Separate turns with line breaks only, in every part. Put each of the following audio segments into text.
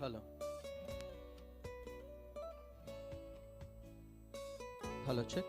Hello. Hello, check.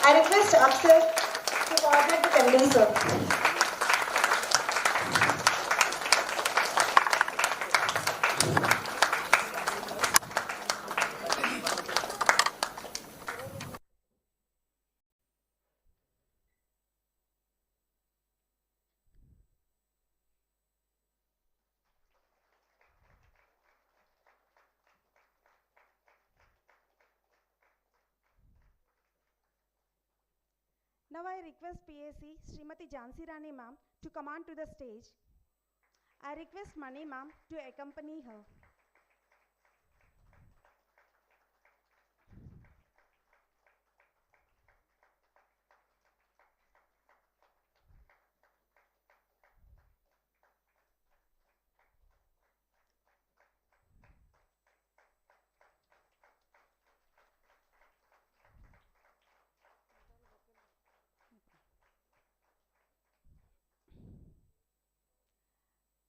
I request Akshay to coordinate the MD, sir.
Now I request PAC Srimati Jansi Rani ma'am to come on to the stage. I request Mani ma'am to accompany her.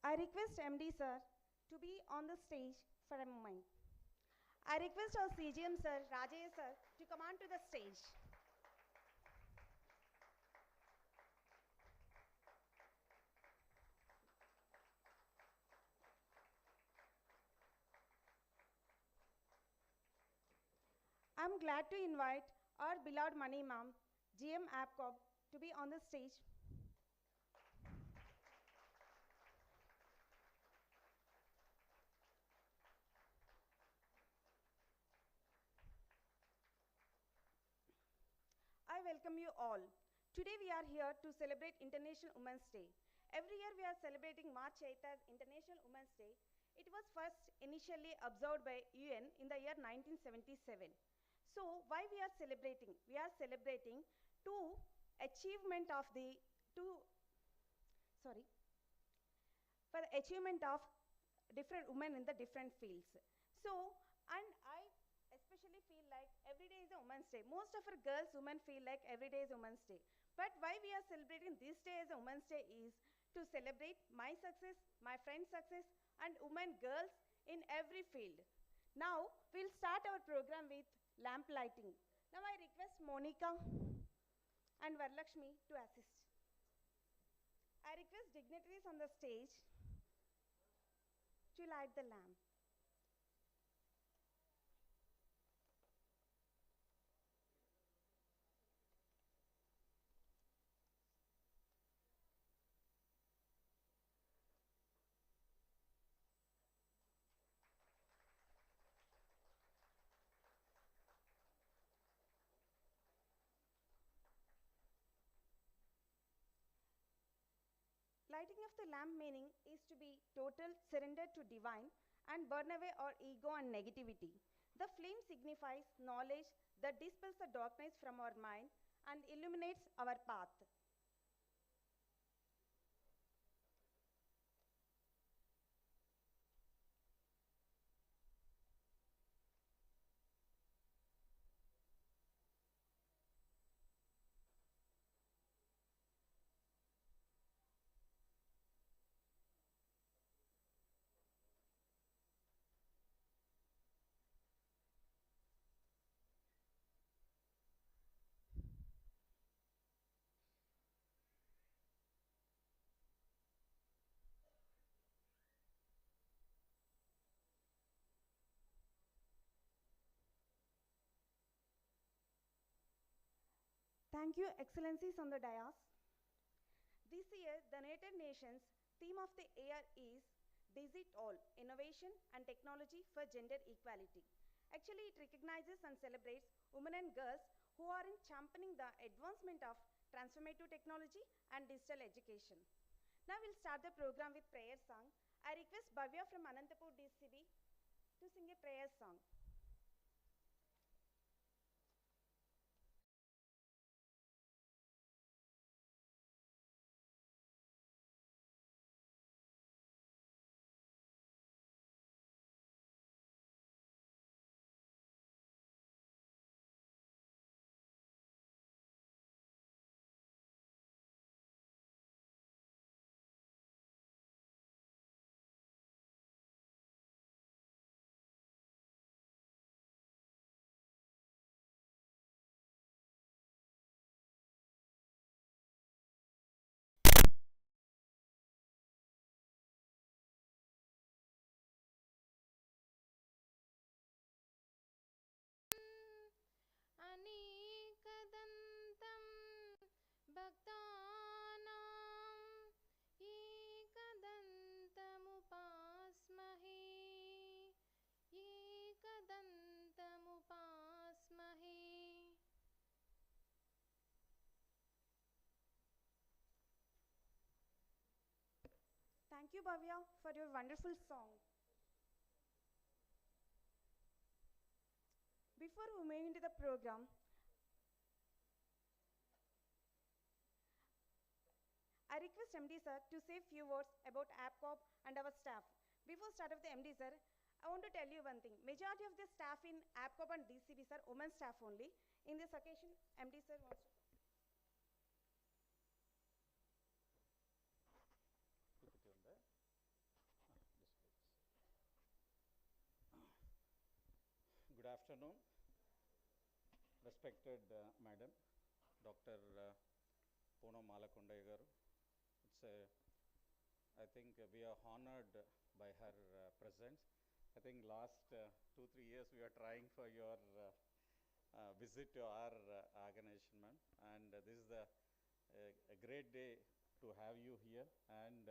I request MD sir to be on the stage for a moment. I request our CGM sir, Rajesh sir, to come on to the stage. I'm glad to invite our beloved Mani ma'am, GM APCOB, to be on the stage. I welcome you all. Today we are here to celebrate International Women's Day. Every year we are celebrating March 8th as International Women's Day. It was first initially observed by UN in the year 1977. So why we are celebrating? We are celebrating two achievement of the for the achievement of different women in the different fields. So, and I especially feel like every day is a Women's Day. Most of our girls, women feel like every day is Women's Day. But why we are celebrating this day as a Women's Day is to celebrate my success, my friend's success, and women girls in every field. Now, we'll start our program with lamp lighting. Now, I request Monica and Varlakshmi to assist. I request dignitaries on the stage to light the lamp. of the lamp meaning is to be total, surrendered to divine, and burn away our ego and negativity. The flame signifies knowledge that dispels the darkness from our mind and illuminates our path. Thank you, Excellencies on the dais. This year, the United Nations theme of the year is Digital Innovation and Technology for Gender Equality. Actually, it recognizes and celebrates women and girls who are in championing the advancement of transformative technology and digital education. Now we'll start the program with prayer song. I request Bhavya from Anantapur DCB to sing a prayer song.
अनेकदन्तं भक्तानाम् एकदन्तमुपास्महे एकदन्तमुपास्महे.
Thank you, Bhavya, for your wonderful song. Before we move into the program, I request MD sir to say a few words about APCOB and our staff. Before start of the MD sir, I want to tell you one thing. Majority of the staff in APCOB and DCB are women staff only. In this occasion, MD sir wants to.
Put it on there. Good afternoon, respected Madam Dr. Poonam Malakundaya garu. I think we are honored by her presence. I think last 2-3 years we are trying for your visit to our organization, ma'am, and this is a great day to have you here, and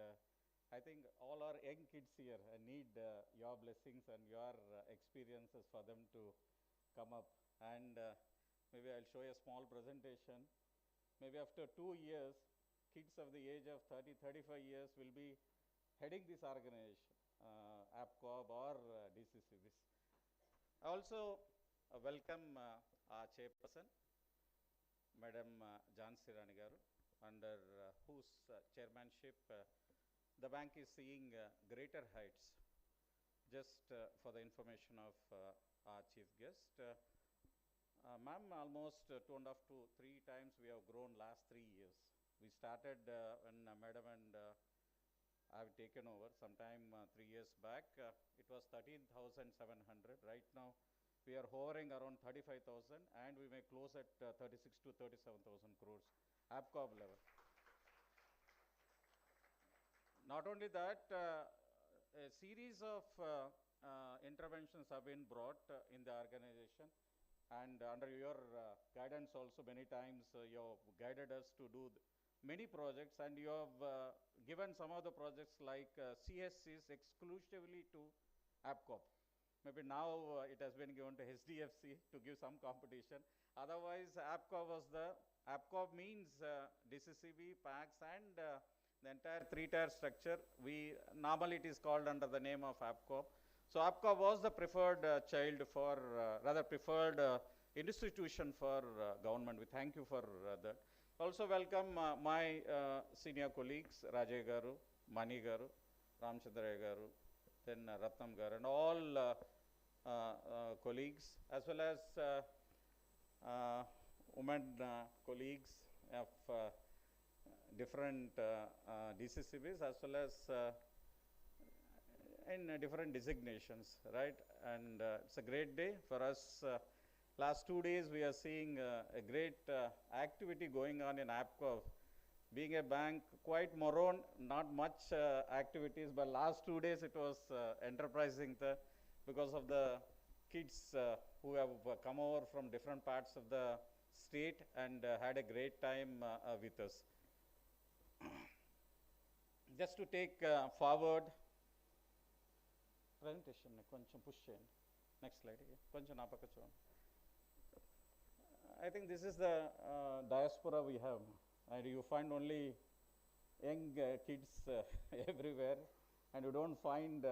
I think all our young kids here need your blessings and your experiences for them to come up, and maybe I'll show you a small presentation. Maybe after 2 years, kids of the age of 30-35 years will be heading this organization, APCOB or DCCBs. I also welcome our chairperson, Madam Jhansi Rani garu, under whose chairmanship the bank is seeing greater heights. Just for the information of our chief guest, ma'am, almost 2.5 to 3 times we have grown last 3 years. We started when Madam and I have taken over sometime 3 years back. It was 13,700. Right now, we are hovering around 35,000, and we may close at 36 to 37,000 crores APCOB level. Not only that, a series of interventions have been brought in the organization, and under your guidance also many times you have guided us to do many projects, and you have given some of the projects like CSCs exclusively to APCOB. Maybe now it has been given to SDFC to give some competition. Otherwise, APCOB was the, APCOB means DCCB, PACS and The entire three-tier structure, normally it is called under the name of APCOB. So APCOB was the preferred child for, rather preferred institution for government. We thank you for that. Also welcome my senior colleagues, Rajay Garu, Mani Garu, Ramchandra Garu, then Ratnam Garu, and all colleagues, as well as women colleagues of different DCCBs, as well as in different designations, right? And it's a great day for us. Last 2 days we are seeing a great activity going on in APCOB. Being a bank, quite morone, not much activities, but last 2 days it was enterprising because of the kids who have come over from different parts of the state and had a great time with us. Just to take forward, presentation, koncham push cheyandi. Next slide, koncham na pakka chudandi. I think this is the diaspora we have, and you find only young kids everywhere, and you don't find,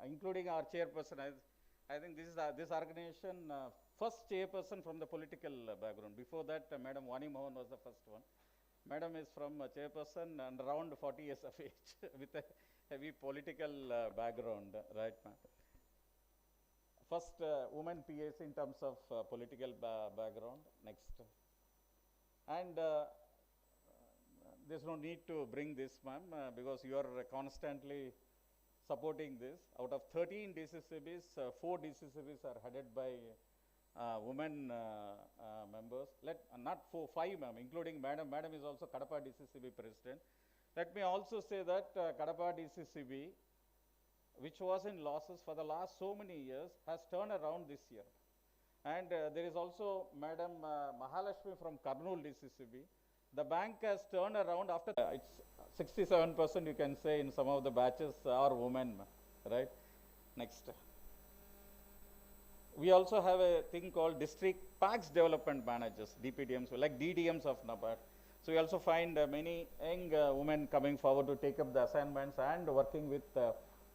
including our chairperson. I think this is this organization first chairperson from the political background. Before that, Madam Wani Mohan was the first one. Madam is from chairperson and around 40 years of age with a heavy political background, right, ma'am? First woman PAC in terms of political background. Next. And there's no need to bring this, ma'am, because you are constantly supporting this. Out of 13 DCCBs, 4 DCCBs are headed by women members. Not 4, 5, ma'am, including Madam. Madam is also Kadapa DCCB president. Let me also say that Kadapa DCCB, which was in losses for the last so many years, has turned around this year. And there is also Madam Mahalashmi from Kurnool DCCB. The bank has turned around after, it's 67% you can say in some of the batches are women, right? Next. We also have a thing called District Parks Development Managers, DPDMs, like DDMs of NABARD. So we also find many young women coming forward to take up the assignments and working with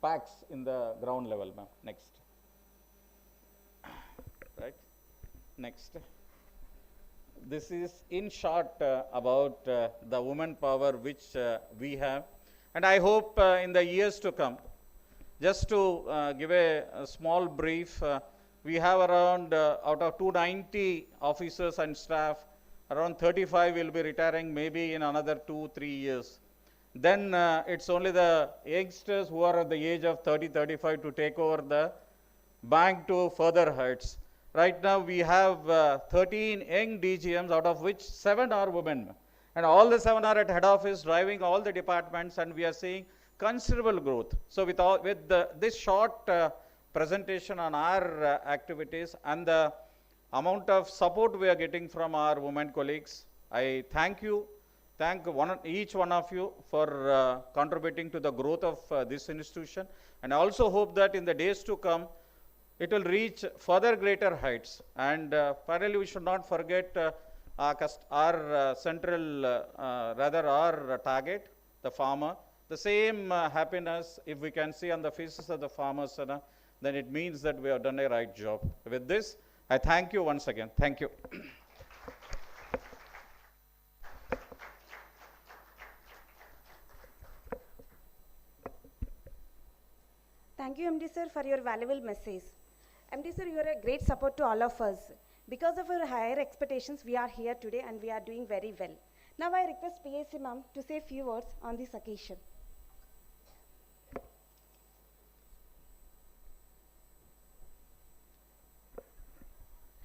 packs in the ground level, ma'am. Next. Right. Next. This is in short about the woman power which we have, and I hope in the years to come, just to give a small brief, we have around out of 290 officers and staff, around 35 will be retiring maybe in another 2-3 years. Then it's only the youngsters who are at the age of 30-35 to take over the bank to further heights. Right now we have 13 young DGMs, out of which 7 are women. And all the 7 are at head office driving all the departments, and we are seeing considerable growth. So with this short presentation on our activities and the amount of support we are getting from our women colleagues, I thank each one of you for contributing to the growth of this institution, and I also hope that in the days to come it will reach further greater heights. And finally, we should not forget our central, rather our target, the farmer. The same happiness, if we can see on the faces of the farmers, then it means that we have done a right job. With this, I thank you once again. Thank you.
Thank you, MD sir, for your valuable message. MD sir, you are a great support to all of us. Because of our higher expectations, we are here today and we are doing very well. Now I request PAC ma'am to say a few words on this occasion.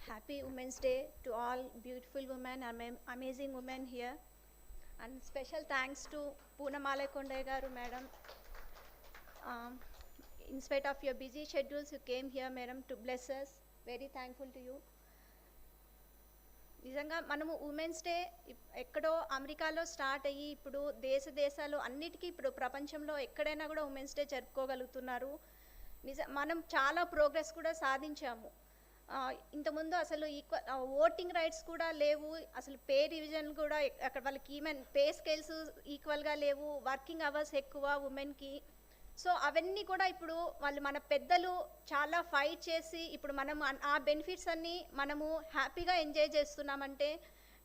Happy Women's Day to all beautiful women, amazing women here. And special thanks to Poonamala Konde garu, madam. In spite of your busy schedules, you came here, madam, to bless us. Very thankful to you. నిజంగా మనము women's day ఎక్కడో అమెరికాలో start అయ్యి ఇప్పుడు దేశాలు అన్నిటికీ ఇప్పుడు ప్రపంచంలో ఎక్కడైనా కూడా ఉమెన్స్ డే జరుపుకోగలుగుతున్నారు. మనం చాలా ప్రోగ్రెస్ కూడా సాధించాము. ఇంతకుముందు అసలు ఓటింగ్ రైట్స్ కూడా లేవు, అసలు పే రివిజన్ కూడా అక్కడ వాళ్ళకి ఈవెన్ పే స్కేల్స్ ఈక్వల్గా లేవు, వర్కింగ్ అవర్స్ ఎక్కువ ఉమెన్కి. సో అవన్నీ కూడా ఇప్పుడు వాళ్ళు మన పెద్దలు చాలా ఫైట్ చేసి ఇప్పుడు మనం ఆ బెనిఫిట్స్ అన్నీ మనము హ్యాపీగా ఎంజాయ్ చేస్తున్నామంటే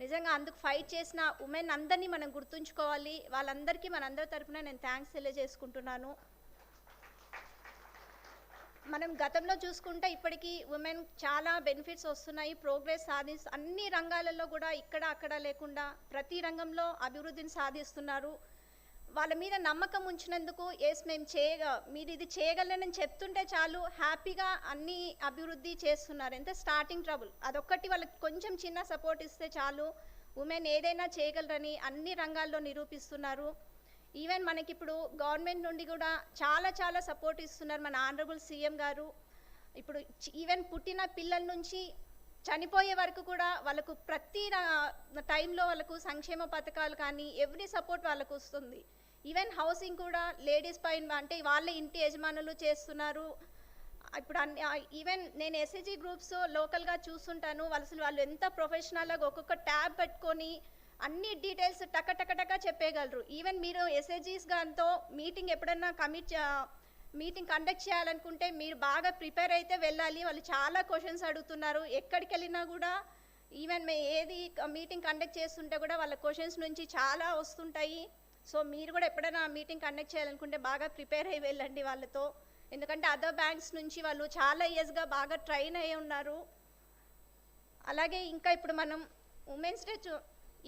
నిజంగా అందుకు ఫైట్ చేసిన ఉమెన్ అందరినీ మనం గుర్తుంచుకోవాలి. వాళ్ళందరికీ మనందరి తరఫున నేను థ్యాంక్స్ తెలియజేసుకుంటున్నాను. మనం గతంలో చూసుకుంటే ఇప్పటికీ ఉమెన్ చాలా బెనిఫిట్స్ వస్తున్నాయి, ప్రోగ్రెస్ అన్ని రంగాలలో కూడా ఇక్కడ అక్కడ లేకుండా ప్రతి రంగంలో అభివృద్ధిని సాధిస్తున్నారు. వాళ్ళ మీద నమ్మకం ఉంచినందుకు మీరు ఇది చేయగలరని చెప్తుంటే చాలు హ్యాపీగా అన్ని అభివృద్ధి చేస్తున్నారు. ఎంత స్టార్టింగ్ ట్రబుల్ అదొక్కటి వాళ్ళకి కొంచెం చిన్న సపోర్ట్ ఇస్తే చాలు ఉమెన్ ఏదైనా చేయగలరని అన్ని రంగాల్లో నిరూపిస్తున్నారు. ఈవెన్ మనకి ఇప్పుడు గవర్నమెంట్ నుండి కూడా చాలా సపోర్ట్ ఇస్తున్నారు మన ఆనరబుల్ సీఎం గారు. ఇప్పుడు ఈవెన్ పుట్టిన పిల్లల నుంచి చనిపోయే వరకు కూడా వాళ్ళకు ప్రతి టైంలో వాళ్ళకు సంక్షేమ పథకాలు కానీ ఎవ్రీ సపోర్ట్ వాళ్ళకు వస్తుంది. ఈవెన్ హౌసింగ్ కూడా లేడీస్ పైన అంటే వాళ్ళ ఇంటి యజమానులు చేస్తున్నారు. ఇప్పుడు ఈవెన్ నేను ఎస్హెచ్జి గ్రూప్స్ లోకల్గా చూస్తుంటాను, వాళ్ళు ఎంత ప్రొఫెషనల్గా ఒక్కొక్క ట్యాబ్ పెట్టుకొని అన్ని డీటెయిల్స్ టక చెప్పేయగలరు. ఈవెన్ మీరు ఎస్హెచ్జిస్ గారితో మీటింగ్ ఎప్పుడన్నా మీటింగ్ కండక్ట్ చేయాలనుకుంటే మీరు బాగా ప్రిపేర్ అయితే వెళ్ళాలి. వాళ్ళు చాలా క్వశ్చన్స్ అడుగుతున్నారు. ఎక్కడికి వెళ్ళినా కూడా ఈవెన్ ఏది మీటింగ్ కండక్ట్ చేస్తుంటే కూడా వాళ్ళ క్వశ్చన్స్ నుంచి చాలా వస్తుంటాయి. సో మీరు కూడా ఎప్పుడైనా మీటింగ్ కండక్ట్ చేయాలనుకుంటే బాగా ప్రిపేర్ అయ్యి వెళ్ళండి వాళ్ళతో. ఎందుకంటే అదర్ బ్యాంక్స్ నుంచి వాళ్ళు చాలా ఇయర్స్గా బాగా ట్రైన్ అయ్యి ఉన్నారు. అలాగే ఇంకా ఇప్పుడు మనం ఉమెన్స్ డే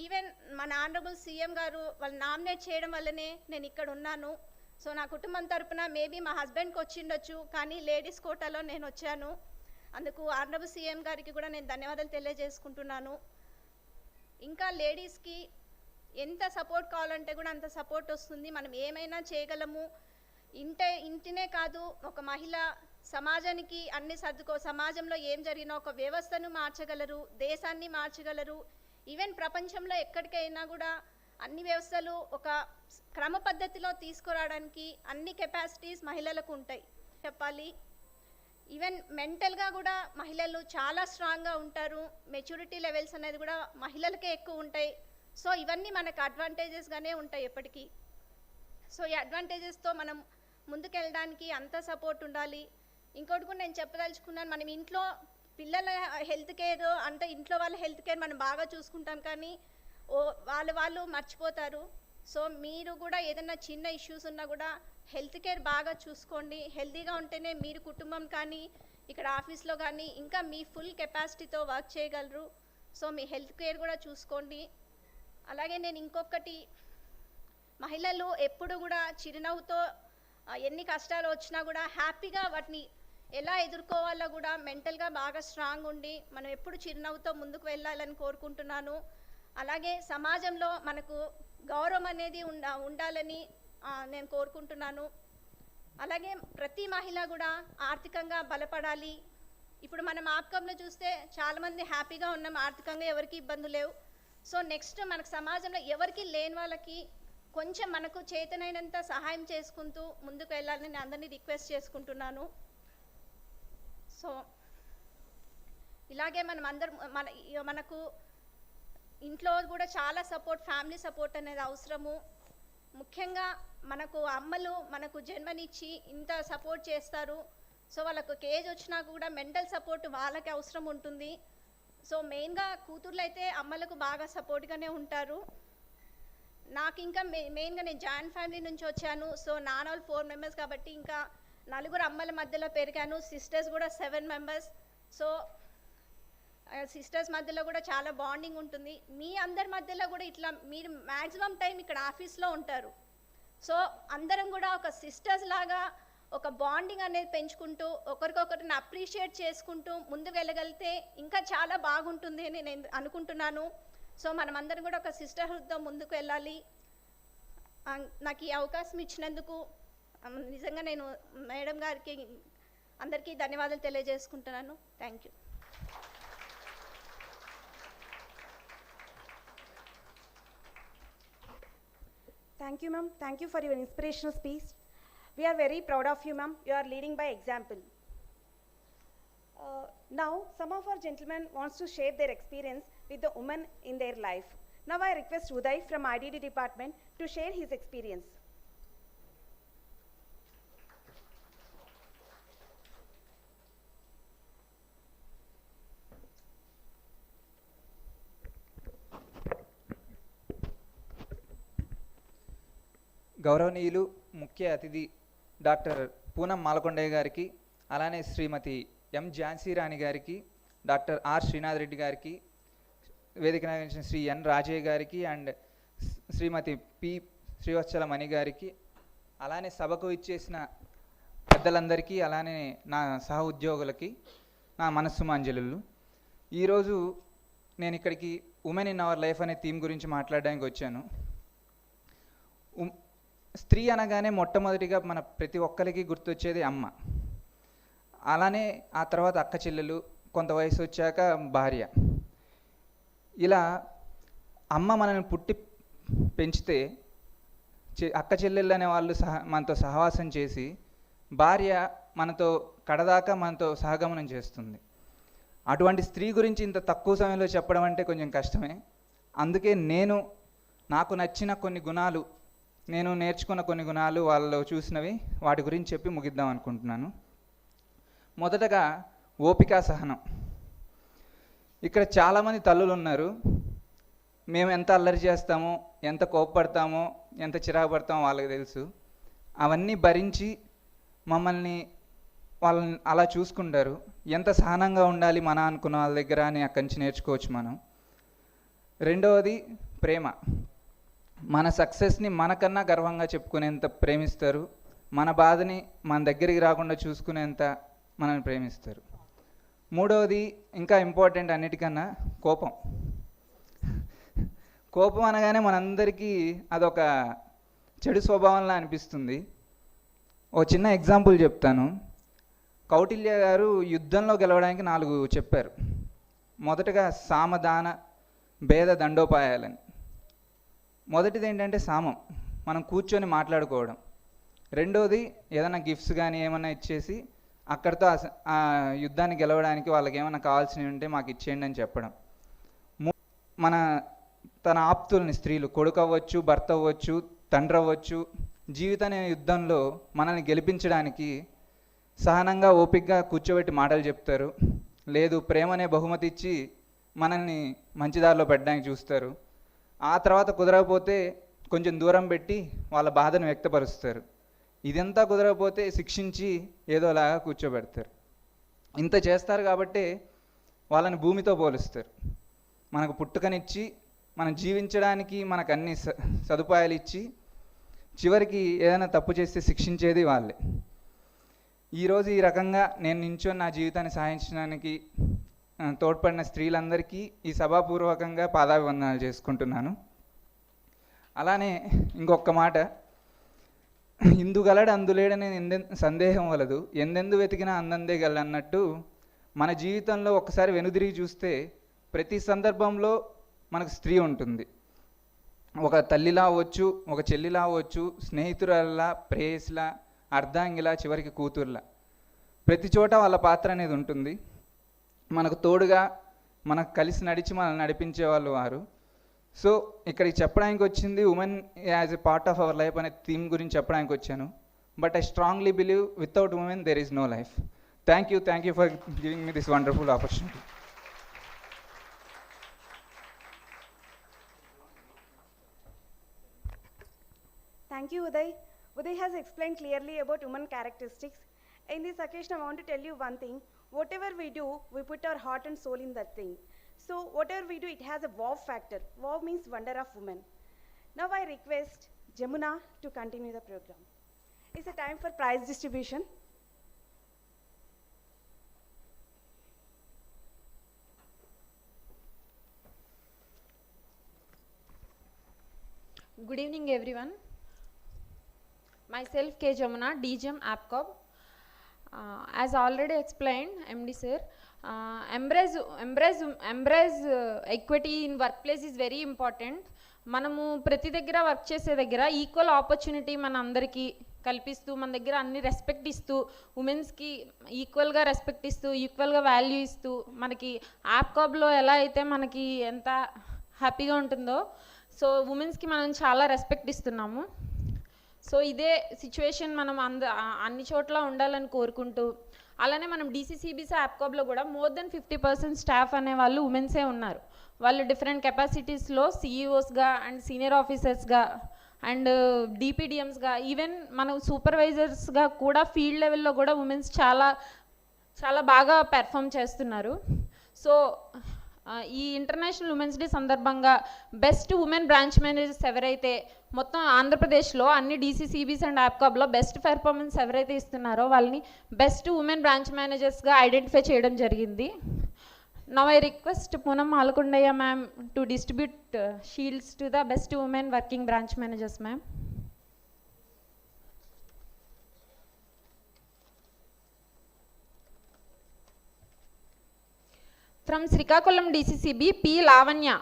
ఈవెన్ మన ఆనరబుల్ సీఎం గారు వాళ్ళు నామినేట్ చేయడం వల్లనే నేను ఇక్కడ ఉన్నాను. సో నా కుటుంబం తరపున మేబీ మా హస్బెండ్కి వచ్చిండొచ్చు, కానీ లేడీస్ కోటాలో నేను వచ్చాను. అందుకు ఆనరబుల్ సీఎం గారికి కూడా నేను ధన్యవాదాలు తెలియజేసుకుంటున్నాను. ఇంకా లేడీస్కి ఎంత సపోర్ట్ కావాలంటే కూడా అంత సపోర్ట్ వస్తుంది. మనం ఏమైనా చేయగలము. ఇంటినే కాదు, ఒక మహిళ సమాజానికి అన్ని సమాజంలో ఏం జరిగినా ఒక వ్యవస్థను మార్చగలరు, దేశాన్ని మార్చగలరు. ఈవెన్ ప్రపంచంలో ఎక్కడికైనా కూడా అన్ని వ్యవస్థలు ఒక క్రమ పద్ధతిలో తీసుకురావడానికి అన్ని కెపాసిటీస్ మహిళలకు ఉంటాయి చెప్పాలి. ఈవెన్ మెంటల్గా కూడా మహిళలు చాలా స్ట్రాంగ్గా ఉంటారు. మెచ్యూరిటీ లెవెల్స్ అనేది కూడా మహిళలకే ఎక్కువ ఉంటాయి. సో ఇవన్నీ మనకు అడ్వాంటేజెస్గానే ఉంటాయి ఎప్పటికీ. సో ఈ అడ్వాంటేజెస్తో మనం ముందుకెళ్ళడానికి అంత సపోర్ట్ ఉండాలి. ఇంకోటి కూడా నేను చెప్పదలుచుకున్నాను, మనం ఇంట్లో పిల్లల హెల్త్ కేర్ అంటే ఇంట్లో వాళ్ళ హెల్త్ కేర్ మనం బాగా చూసుకుంటాం, కానీ వాళ్ళు మర్చిపోతారు. సో మీరు కూడా ఏదైనా చిన్న ఇష్యూస్ ఉన్నా కూడా హెల్త్ కేర్ బాగా చూసుకోండి. హెల్తీగా ఉంటేనే మీరు కుటుంబం కానీ ఇక్కడ ఆఫీస్లో కానీ ఇంకా మీ ఫుల్ కెపాసిటీతో వర్క్ చేయగలరు. సో మీ హెల్త్ కేర్ కూడా చూసుకోండి. అలాగే నేను ఇంకొకటి, మహిళలు ఎప్పుడు కూడా చిరునవ్వుతో ఎన్ని కష్టాలు వచ్చినా కూడా హ్యాపీగా వాటిని ఎలా ఎదుర్కోవాలో కూడా మెంటల్గా బాగా స్ట్రాంగ్ ఉండి మనం ఎప్పుడు చిరునవ్వుతో ముందుకు వెళ్ళాలని కోరుకుంటున్నాను. అలాగే సమాజంలో మనకు గౌరవం అనేది ఉండాలని నేను కోరుకుంటున్నాను. అలాగే ప్రతి మహిళ కూడా ఆర్థికంగా బలపడాలి. ఇప్పుడు మనం ఆప్కాబ్లో చూస్తే చాలామంది హ్యాపీగా ఉన్నాం, ఆర్థికంగా ఎవరికి ఇబ్బందులు లేవు. సో నెక్స్ట్ మనకు సమాజంలో ఎవరికి లేని వాళ్ళకి కొంచెం మనకు చేతనైనంత సహాయం చేసుకుంటూ ముందుకు వెళ్ళాలని నేను అందరినీ రిక్వెస్ట్ చేసుకుంటున్నాను. సో ఇలాగే మనం మనకు ఇంట్లో కూడా చాలా సపోర్ట్, ఫ్యామిలీ సపోర్ట్ అనేది అవసరము. ముఖ్యంగా మనకు అమ్మలు మనకు జన్మనిచ్చి ఇంత సపోర్ట్ చేస్తారు. సో వాళ్ళకు ఏజ్ వచ్చినా కూడా మెంటల్ సపోర్ట్ వాళ్ళకి అవసరం ఉంటుంది. సో మెయిన్గా కూతుర్లు అయితే అమ్మలకు బాగా సపోర్ట్గానే ఉంటారు. నాకు ఇంకా మెయిన్గా నేను జాయింట్ ఫ్యామిలీ నుంచి వచ్చాను. సో నాన్న వాళ్ళు 4 మెంబర్స్ కాబట్టి ఇంకా 4 అమ్మల మధ్యలో పెరిగాను. సిస్టర్స్ కూడా 7 మెంబర్స్. సో సిస్టర్స్ మధ్యలో కూడా చాలా బాండింగ్ ఉంటుంది. మీ అందరి మధ్యలో కూడా ఇట్లా మీరు మ్యాక్సిమం టైం ఇక్కడ ఆఫీస్లో ఉంటారు. సో అందరం కూడా ఒక సిస్టర్స్ లాగా ఒక బాండింగ్ అనేది పెంచుకుంటూ ఒకరికొకరిని అప్రిషియేట్ చేసుకుంటూ ముందుకు వెళ్ళగలిగితే ఇంకా చాలా బాగుంటుంది అని నేను అనుకుంటున్నాను. సో మనమందరం కూడా ఒక సిస్టర్హుడ్తో ముందుకు వెళ్ళాలి. నాకు ఈ అవకాశం ఇచ్చినందుకు నిజంగా నేను మేడం గారికి అందరికీ ధన్యవాదాలు తెలియజేసుకుంటున్నాను. Thank you.
Thank you, ma'am. Thank you for your inspirational speech. We are very proud of you, ma'am. You are leading by example. Now, some of our gentlemen wants to share their experience with the women in their life. Now, I request Uday from IDD department to share his experience.
గౌరవనీయులు ముఖ్య అతిథి doctor Poonam Malakondaiah గారికి, అలానే శ్రీమతి ఎం ఝాన్సీ రాణి గారికి, doctor are Srinath Reddy గారికి, వేదిక నాయకులు శ్రీ ఎన్ రాజయ్య గారికి అండ్ శ్రీమతి పి శ్రీవత్సల మణి గారికి, అలానే సభకు ఇచ్చేసిన పెద్దలందరికీ, అలానే నా సహ ఉద్యోగులకి నా మనస్సుమాంజలు. ఈరోజు నేను ఇక్కడికి ఉమెన్ ఇన్ అవర్ లైఫ్ అనే థీమ్ గురించి మాట్లాడడానికి వచ్చాను. స్త్రీ అనగానే మొట్టమొదటిగా మన ప్రతి ఒక్కరికి గుర్తొచ్చేది అమ్మ, అలానే ఆ తర్వాత అక్క చెల్లెలు, కొంత వయసు వచ్చాక భార్య. ఇలా అమ్మ మనల్ని పుట్టి పెంచితే అక్క చెల్లెళ్ళు అనే వాళ్ళు మనతో సహవాసం చేసి, భార్య మనతో కడదాకా మనతో సహగమనం చేస్తుంది. అటువంటి స్త్రీ గురించి ఇంత తక్కువ సమయంలో చెప్పడం అంటే కొంచెం కష్టమే. అందుకే నాకు నచ్చిన కొన్ని గుణాలు, నేను నేర్చుకున్న కొన్ని గుణాలు, వాళ్ళు చూసినవి, వాటి గురించి చెప్పి ముగిద్దాం అనుకుంటున్నాను. మొదటగా ఓపిక, సహనం. ఇక్కడ చాలామంది తల్లులు ఉన్నారు. మేము ఎంత అల్లరి చేస్తామో, ఎంత కోపపడతామో, ఎంత చిరాకు పడతామో వాళ్ళకి తెలుసు. అవన్నీ భరించి వాళ్ళని అలా చూసుకుంటారు. ఎంత సహనంగా ఉండాలి మన అనుకున్న వాళ్ళ దగ్గర అని అక్కడి నుంచి నేర్చుకోవచ్చు మనం. రెండవది ప్రేమ. మన సక్సెస్ని మనకన్నా గర్వంగా చెప్పుకునేంత ప్రేమిస్తారు. మన బాధని మన దగ్గరికి రాకుండా చూసుకునేంత మనల్ని ప్రేమిస్తారు. మూడవది ఇంకా ఇంపార్టెంట్ అన్నిటికన్నా కోపం. కోపం అనగానే మనందరికీ అదొక చెడు స్వభావంలా అనిపిస్తుంది. ఒక చిన్న ఎగ్జాంపుల్ చెప్తాను. కౌటిల్య గారు యుద్ధంలో గెలవడానికి 4 చెప్పారు. మొదటగా సామదాన భేద దండోపాయాలని. మొదటిది ఏంటంటే సామం, మనం కూర్చొని మాట్లాడుకోవడం. రెండోది ఏదైనా గిఫ్ట్స్ కానీ ఏమైనా ఇచ్చేసి అక్కడితో ఆ యుద్ధాన్ని గెలవడానికి వాళ్ళకి ఏమైనా కావాల్సినవి ఉంటే మాకు ఇచ్చేయండి అని చెప్పడం. తన ఆప్తుల్ని, స్త్రీలు, కొడుకు అవ్వచ్చు, భర్త అవ్వచ్చు, తండ్రి అవ్వచ్చు, జీవితాన్ని యుద్ధంలో మనల్ని గెలిపించడానికి సహనంగా ఓపికగా కూర్చోబెట్టి మాటలు చెప్తారు. లేదు, ప్రేమనే బహుమతి ఇచ్చి మనల్ని మంచిదారిలో పెట్టడానికి చూస్తారు. ఆ తర్వాత కుదరకపోతే కొంచెం దూరం పెట్టి వాళ్ళ బాధను వ్యక్తపరుస్తారు. ఇదంతా కుదరకపోతే శిక్షించి ఏదోలాగా కూర్చోబెడతారు. ఇంత చేస్తారు కాబట్టి వాళ్ళని భూమితో పోలుస్తారు. మనకు పుట్టుకనిచ్చి, మనం జీవించడానికి మనకు అన్ని సదుపాయాలు ఇచ్చి, చివరికి ఏదైనా తప్పు చేస్తే శిక్షించేది వాళ్ళే. ఈరోజు ఈ రకంగా నేను నించొని నా జీవితాన్ని సాధించడానికి తోడ్పడిన స్త్రీలందరికీ ఈ సభాపూర్వకంగా పాదాభివందనాలు చేసుకుంటున్నాను. అలానే ఇంకొక మాట, ఇందుగలడు అందులేడని సందేహం వలదు, ఎందెందు వెతికినా అందందే గల అన్నట్టు, మన జీవితంలో ఒకసారి వెనుదిరిగి చూస్తే ప్రతి సందర్భంలో మనకు స్త్రీ ఉంటుంది. ఒక తల్లిలా అవ్వచ్చు, ఒక చెల్లిలా అవ్వచ్చు, స్నేహితురాల్లా, ప్రేయస్లా, అర్ధాంగిలా, చివరికి కూతుర్లా. ప్రతి చోట వాళ్ళ పాత్ర అనేది ఉంటుంది. మనకు తోడుగా, మనకు కలిసి నడిచి మనల్ని నడిపించే వాళ్ళు వారు. సో ఇక్కడికి చెప్పడానికి వచ్చింది women as a part of our life అనే థీమ్ గురించి చెప్పడానికి వచ్చాను. But I strongly believe without women there is no life. Thank you for giving me this wonderful opportunity.
Thank you, Uday. Uday has explained clearly about women characteristics. In this occasion, I want to tell you one thing. Whatever we do, we put our heart and soul in that thing. So whatever we do, it has a wow factor. Wow means wonder of women. Now I request Jamuna to continue the program. It's a time for prize distribution.
Good evening, everyone. Myself K. Jamuna, DGM APCOB. As already explained, MD sir, embrace equity in workplace is very important. మనము ప్రతి దగ్గర work చేసే దగ్గర equal opportunity మన అందరికీ కల్పిస్తూ మన దగ్గర అన్ని రెస్పెక్ట్ ఇస్తూ ఉమెన్స్కి ఈక్వల్గా రెస్పెక్ట్ ఇస్తూ ఈక్వల్గా వాల్యూ ఇస్తూ మనకి ఆప్కాబ్లో ఎలా అయితే మనకి ఎంత హ్యాపీగా ఉంటుందో సో ఉమెన్స్కి మనం చాలా రెస్పెక్ట్ ఇస్తున్నాము. సో ఇదే సిచ్యువేషన్ మనం అన్ని చోట్ల ఉండాలని కోరుకుంటూ అలానే మనం డీసీసీబీసీ ఆప్కాబ్లో కూడా మోర్ దెన్ 50% స్టాఫ్ అనే వాళ్ళు ఉమెన్సే ఉన్నారు. వాళ్ళు డిఫరెంట్ కెపాసిటీస్లో సిఈఓస్గా అండ్ సీనియర్ ఆఫీసర్స్గా అండ్ డిపిడిఎమ్స్గా ఈవెన్ మనం సూపర్వైజర్స్గా కూడా ఫీల్డ్ లెవెల్లో కూడా ఉమెన్స్ చాలా చాలా బాగా పెర్ఫామ్ చేస్తున్నారు. సో ఈ ఇంటర్నేషనల్ ఉమెన్స్ డే సందర్భంగా బెస్ట్ ఉమెన్ బ్రాంచ్ మేనేజర్స్ ఎవరైతే మొత్తం ఆంధ్రప్రదేశ్లో అన్ని డీసీసీబీస్ అండ్ ఆప్కాబ్లో బెస్ట్ పెర్ఫార్మెన్స్ ఎవరైతే ఇస్తున్నారో వాళ్ళని బెస్ట్ ఉమెన్ బ్రాంచ్ మేనేజర్స్గా ఐడెంటిఫై చేయడం జరిగింది. Now I request Poonam Malkundaya ma'am to distribute shields to the best women working branch managers, ma'am. From Srikakulam DCCB, P. Lavanya.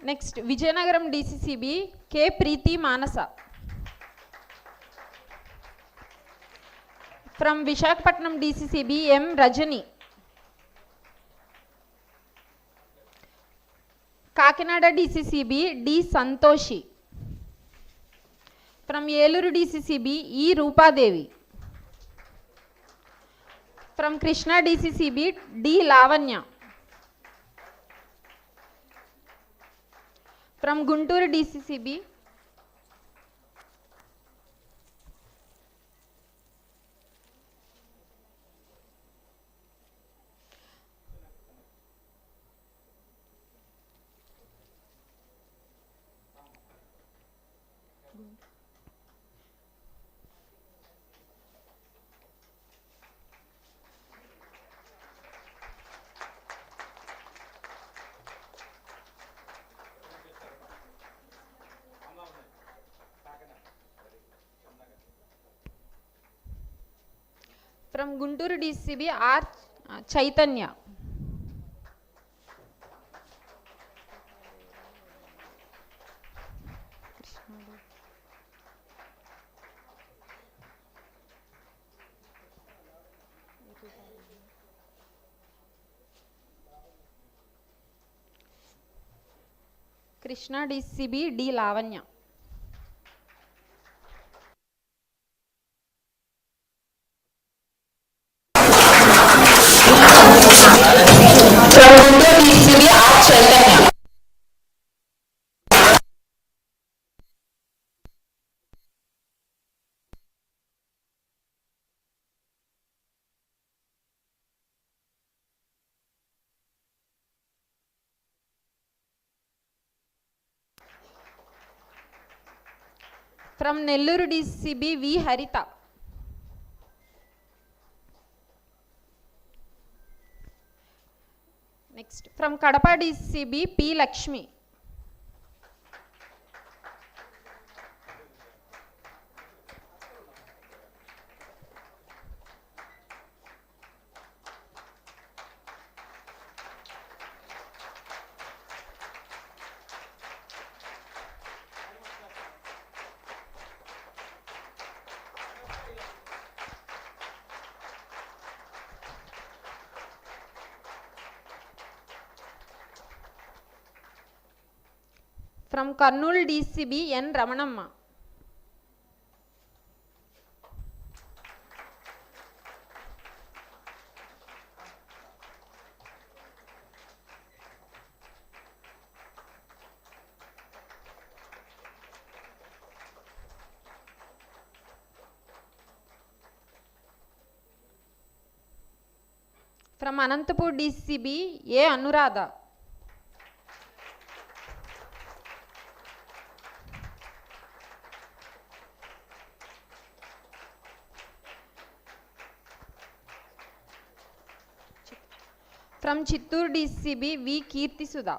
Next, Vijayanagaram DCCB, K. Preeti Manasa. From Visakhapatnam DCCB, M. Rajani. Kakinada DCCB, D. Santoshi. From Yeluru DCCB, E. Rupa Devi. From Krishna DCCB, D. Lavanya. From Guntur DCCB, from Guntur DCCB, R. Chaitanya. Krishna DCCB, D. Lavanya. From Nelluru DCCB, V. Harita. Next, from Kadapa DCCB, P. Lakshmi. From Karnool DCB, N. Ramanamma. From Anantapur DCB, A. Anuradha. From Chittoor DCB, V. Kirti Sudha.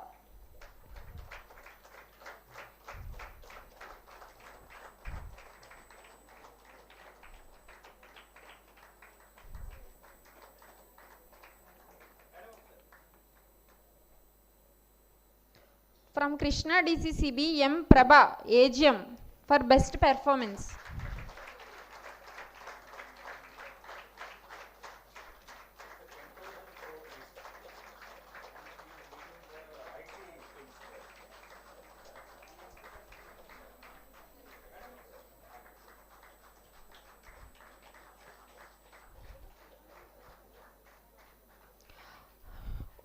From Krishna DCCB, M. Prabha, AGM, for best performance.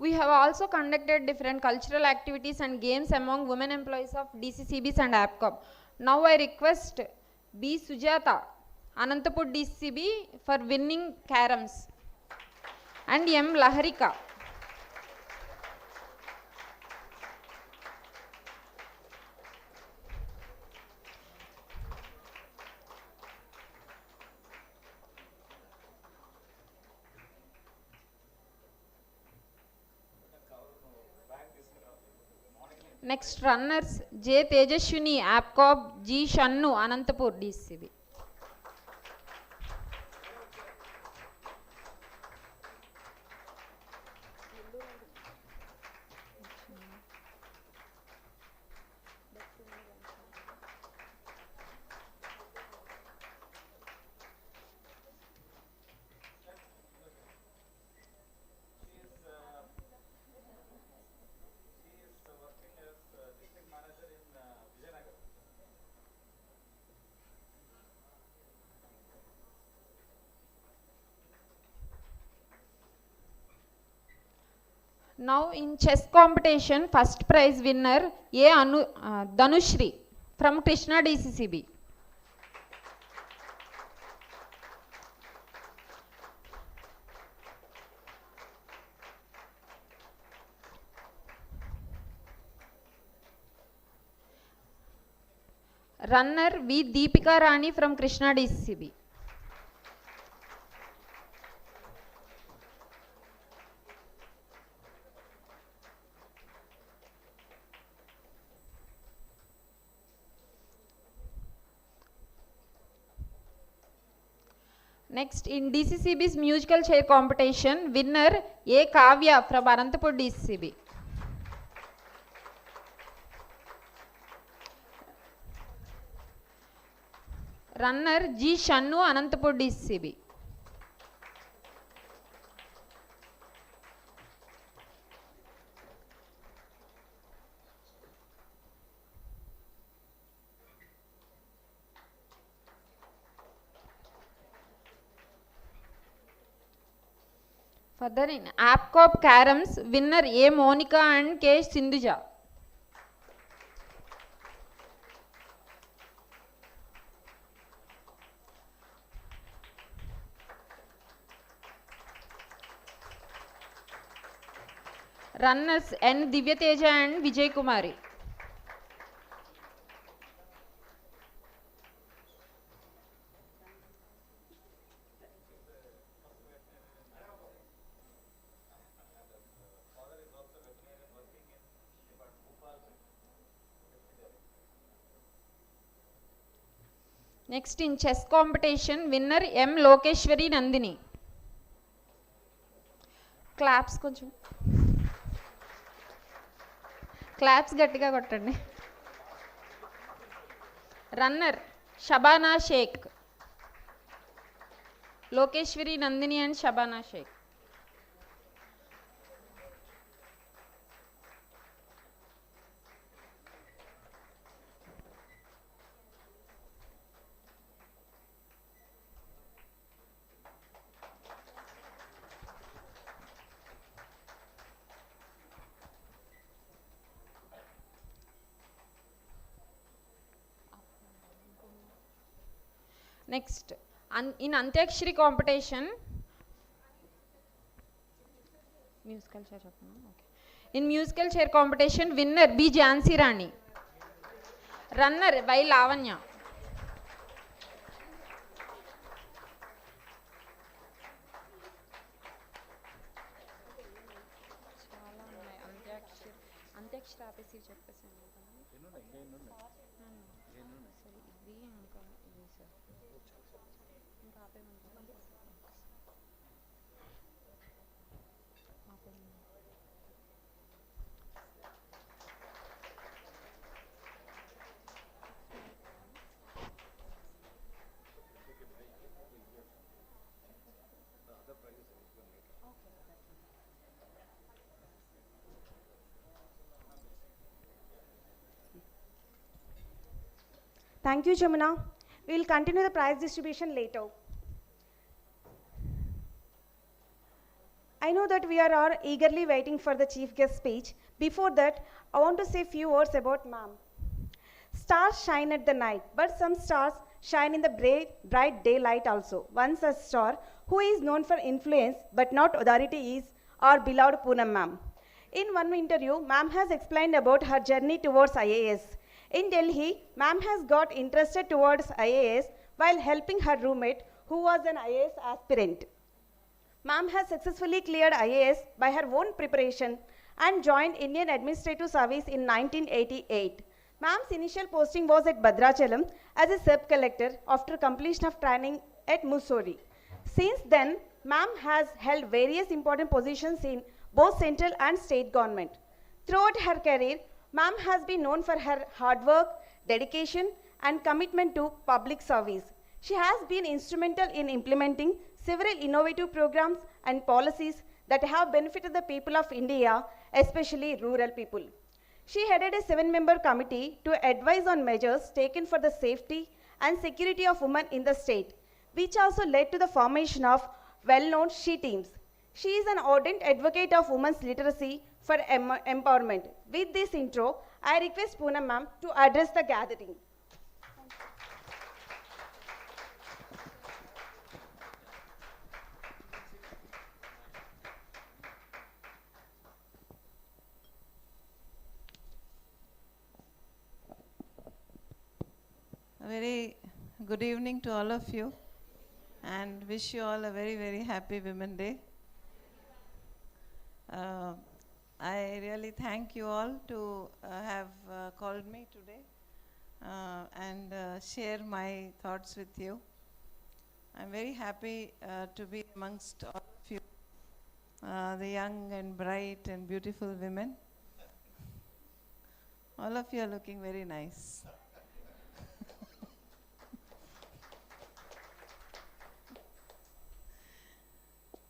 We have also conducted different cultural activities and games among women employees of DCCBs and APCOB. Now I request B. Sujata, Anantapur DCCB, for winning caroms, and M. Laharika. Next runners J. Tejashwini, APCOB, G. Shannu, Anantapur DCCB. Now in chess competition, first prize winner A. Dhanushri from Krishna DCCB. Runner V. Deepika Rani from Krishna DCCB. Next in DCCB's musical chair competition, winner A. Kavya from Anantapur DCCB. Runner G. Shannu, Anantapur DCCB. Further in APCOB caroms, winner A. Monica and K. Sindhuja. Runners N. Divyateja and Vijay Kumari. Next in chess competition, winner M. Lokeshwari Nandini. Claps కొంచెం claps గట్టిగా కొట్టండి. Runner Shabana Shaikh, Lokeshwari Nandini and Shabana Shaikh. Next, in Antyakshari competition, musical chair. Okay. In musical chair competition, winner B. Jhansi Rani. Runner Y. Lavanya. Antyakshari APC చెప్పేసాను.
Thank you, Jamuna. We will continue the prize distribution later. I know that we are all eagerly waiting for the chief guest speech. Before that, I want to say a few words about ma'am. Stars shine at the night, but some stars shine in the bright daylight also. One such star who is known for influence but not authority is our beloved Poonam ma'am. In one interview, ma'am has explained about her journey towards IAS. In Delhi, ma'am has got interested towards IAS while helping her roommate who was an IAS aspirant. Ma'am has successfully cleared IAS by her own preparation and joined Indian Administrative Service in 1988. Ma'am's initial posting was at Bhadrachalam as a sub-collector after completion of training at Mussoorie. Since then, ma'am has held various important positions in both central and state government. Throughout her career, ma'am has been known for her hard work, dedication, and commitment to public service. She has been instrumental in implementing several innovative programs and policies that have benefited the people of India, especially rural people. She headed a 7-member committee to advise on measures taken for the safety and security of women in the state, which also led to the formation of well-known she teams. She is an ardent advocate of women's literacy for empowerment. With this intro, I request Poonam ma'am to address the gathering.
A very good evening to all of you, and wish you all a very, very happy Women Day. I really thank you all to have called me today and share my thoughts with you. I'm very happy to be amongst all of you, the young and bright and beautiful women. All of you are looking very nice.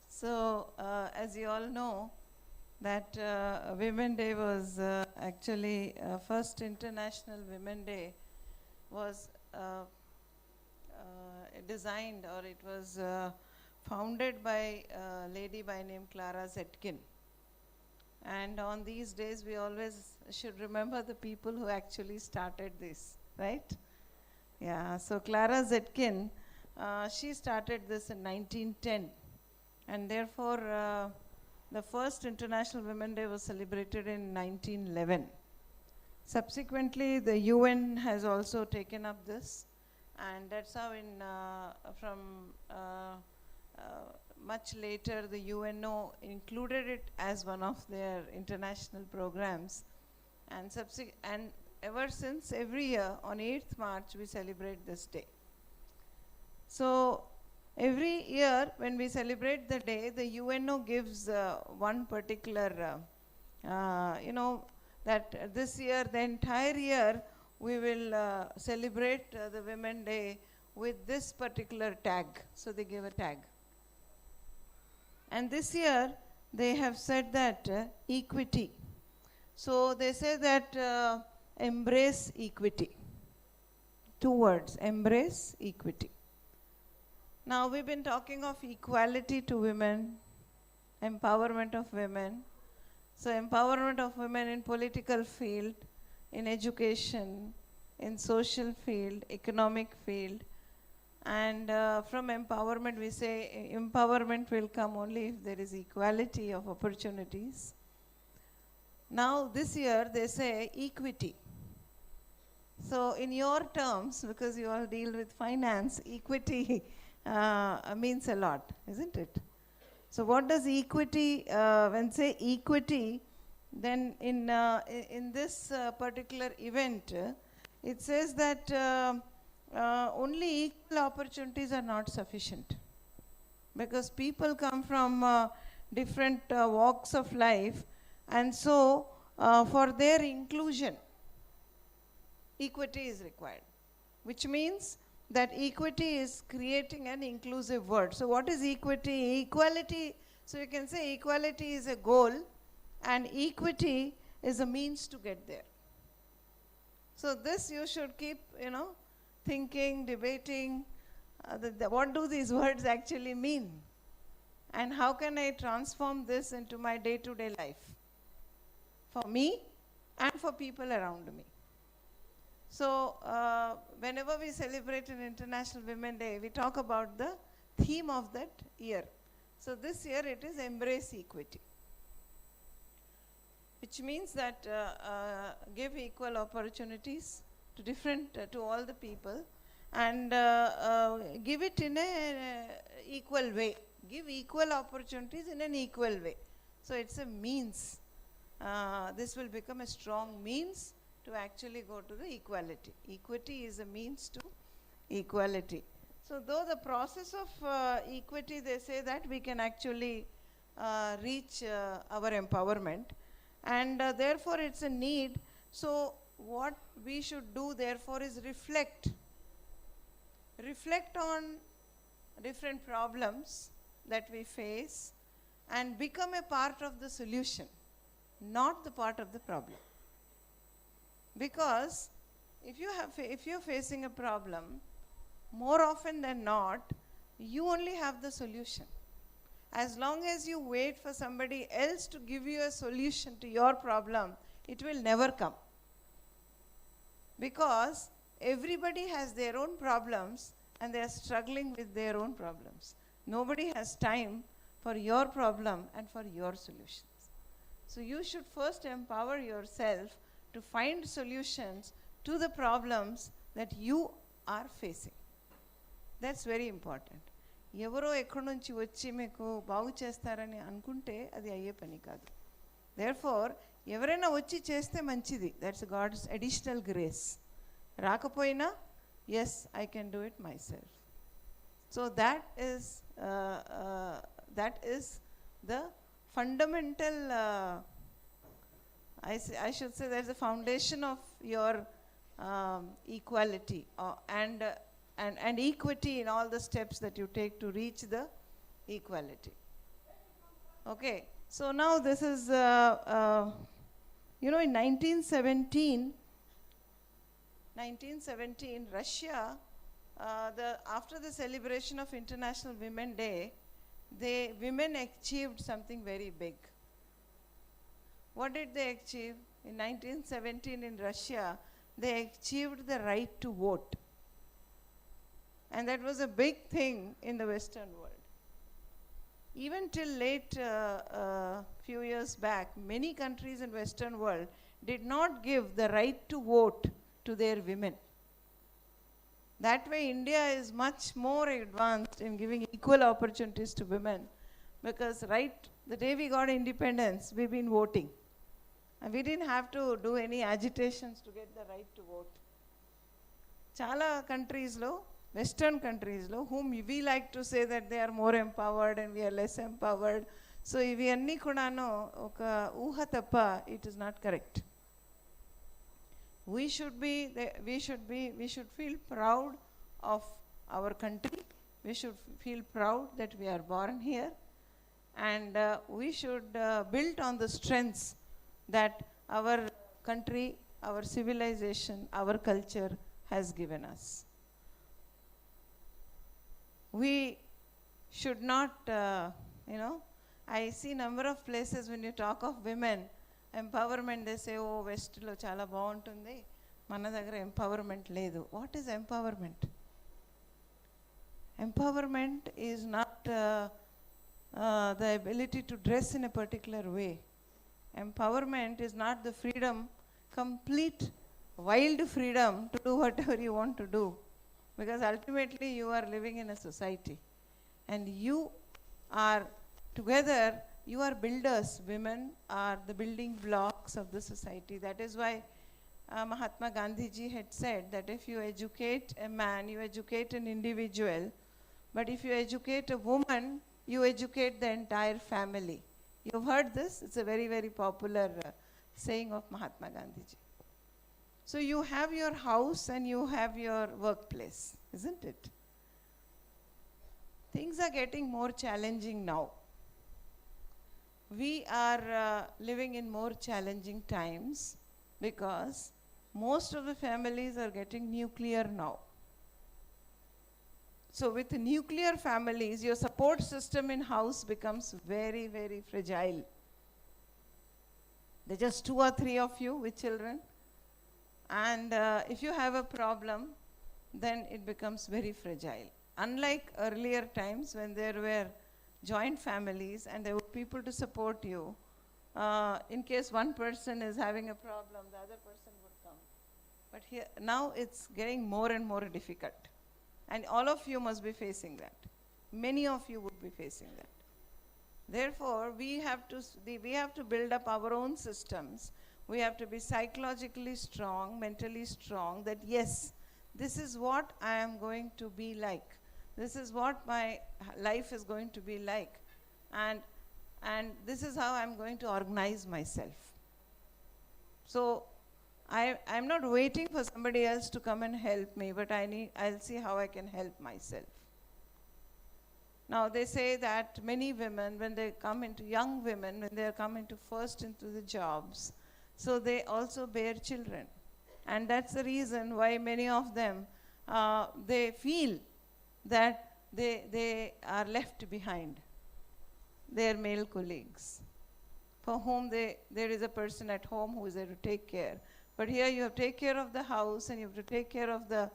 So, as you all know, that Women Day was actually first International Women Day was designed, or it was founded by a lady by name Clara Zetkin. And on these days, we always should remember the people who actually started this, right? Yeah, so Clara Zetkin, she started this in 1910. And therefore, the first International Women's Day was celebrated in 1911. Subsequently, the UN has also taken up this, and that's how from much later, the UNO included it as one of their international programs. And ever since, every year on 8th March, we celebrate this day. So, every year when we celebrate the day, the UNO gives one particular, that this year, the entire year, we will celebrate the Women Day with this particular tag. So they give a tag. And this year, they have said that equity. So they say that embrace equity. 2 words, embrace equity. Now, we've been talking of equality to women, empowerment of women. So, empowerment of women in political field, in education, in social field, economic field. And from empowerment, we say empowerment will come only if there is equality of opportunities. Now, this year, they say equity. So, in your terms, because you all deal with finance, equity means a lot, isn't it? So what does equity, when say equity, then in this particular event, it says that only equal opportunities are not sufficient. Because people come from different walks of life, and so for their inclusion, equity is required, which means that equity is creating an inclusive word. So what is equity? Equality, so you can say equality is a goal and equity is a means to get there. So this you should keep, thinking, debating, what do these words actually mean? And how can I transform this into my day-to-day life? For me and for people around me. So, whenever we celebrate an International Women's Day, we talk about the theme of that year. So, this year it is Embrace Equity, which means that give equal opportunities to all the people, and give it in a equal way. Give equal opportunities in an equal way. So, it's a means. This will become a strong means to actually go to the equality. Equity is a means to equality. So, though the process of equity, they say that we can actually reach our empowerment, and therefore it's a need. So, what we should do therefore is reflect on different problems that we face and become a part of the solution, not the part of the problem. Because if you're facing a problem, more often than not, you only have the solution. As long as you wait for somebody else to give you a solution to your problem, it will never come. Because everybody has their own problems and they are struggling with their own problems. Nobody has time for your problem and for your solutions. So you should first empower yourself to find solutions to the problems that you are facing. That's very important. ఎవరో ఎక్కడి నుంచి వచ్చి మీకు బాగు చేస్తారని అనుకుంటే అది అయ్యే పని కాదు. Therefore, ఎవరైనా వచ్చి చేస్తే మంచిది. That's God's additional grace. రాకపోయినా, yes, I can do it myself. So that is the fundamental, I should say that's the foundation of your equality and equity in all the steps that you take to reach the equality. Okay, so now this is, in 1917, Russia, after the celebration of International Women's Day, women achieved something very big. What did they achieve? In 1917 in Russia, they achieved the right to vote. And that was a big thing in the Western world. Even till late few years back, many countries in Western world did not give the right to vote to their women. That way India is much more advanced in giving equal opportunities to women, because the day we got independence, we've been voting. And we didn't have to do any agitations to get the right to vote. Chala countries lo, Western countries lo, whom we like to say that they are more empowered and we are less empowered. So ivi anni kunano oka ఊహ తప్ప, it is not correct. We should feel proud of our country. We should feel proud that we are born here, and we should build on the strengths that our country, our civilization, our culture has given us. We should not, I see number of places when you talk of women empowerment, they say, oh, West lo chala baguntundi, mana daggara empowerment ledu. What is empowerment? Empowerment is not the ability to dress in a particular way. Empowerment is not the freedom, complete wild freedom to do whatever you want to do, because ultimately you are living in a society and you are together. You are builders. Women are the building blocks of the society. That is why Mahatma Gandhi ji had said that if you educate a man, you educate an individual, but if you educate a woman, you educate the entire family. You've heard this? It's a very, very popular saying of Mahatma Gandhi ji. So you have your house and you have your workplace, isn't it? Things are getting more challenging now. We are living in more challenging times because most of the families are getting nuclear now. So with nuclear families, your support system in house becomes very, very fragile. There are just 2 or 3 of you with children, and if you have a problem, then it becomes very fragile. Unlike earlier times when there were joint families and there were people to support you, in case one person is having a problem, the other person would come. But here, now it's getting more and more difficult. And all of you must be facing that. Many of you would be facing that. Therefore, we have to build up our own systems. We have to be psychologically strong, mentally strong, that yes, this is what I am going to be like. This is what my life is going to be like. And this is how I'm going to organize myself. So I'm not waiting for somebody else to come and help me, but I'll see how I can help myself. Now they say that many women, when they come into, young women, when they come into first into the jobs, so they also bear children. And that's the reason why many of them, they feel that they are left behind their male colleagues, for whom there is a person at home who is there to take care. But here you have to take care of the house, and you have to take care of the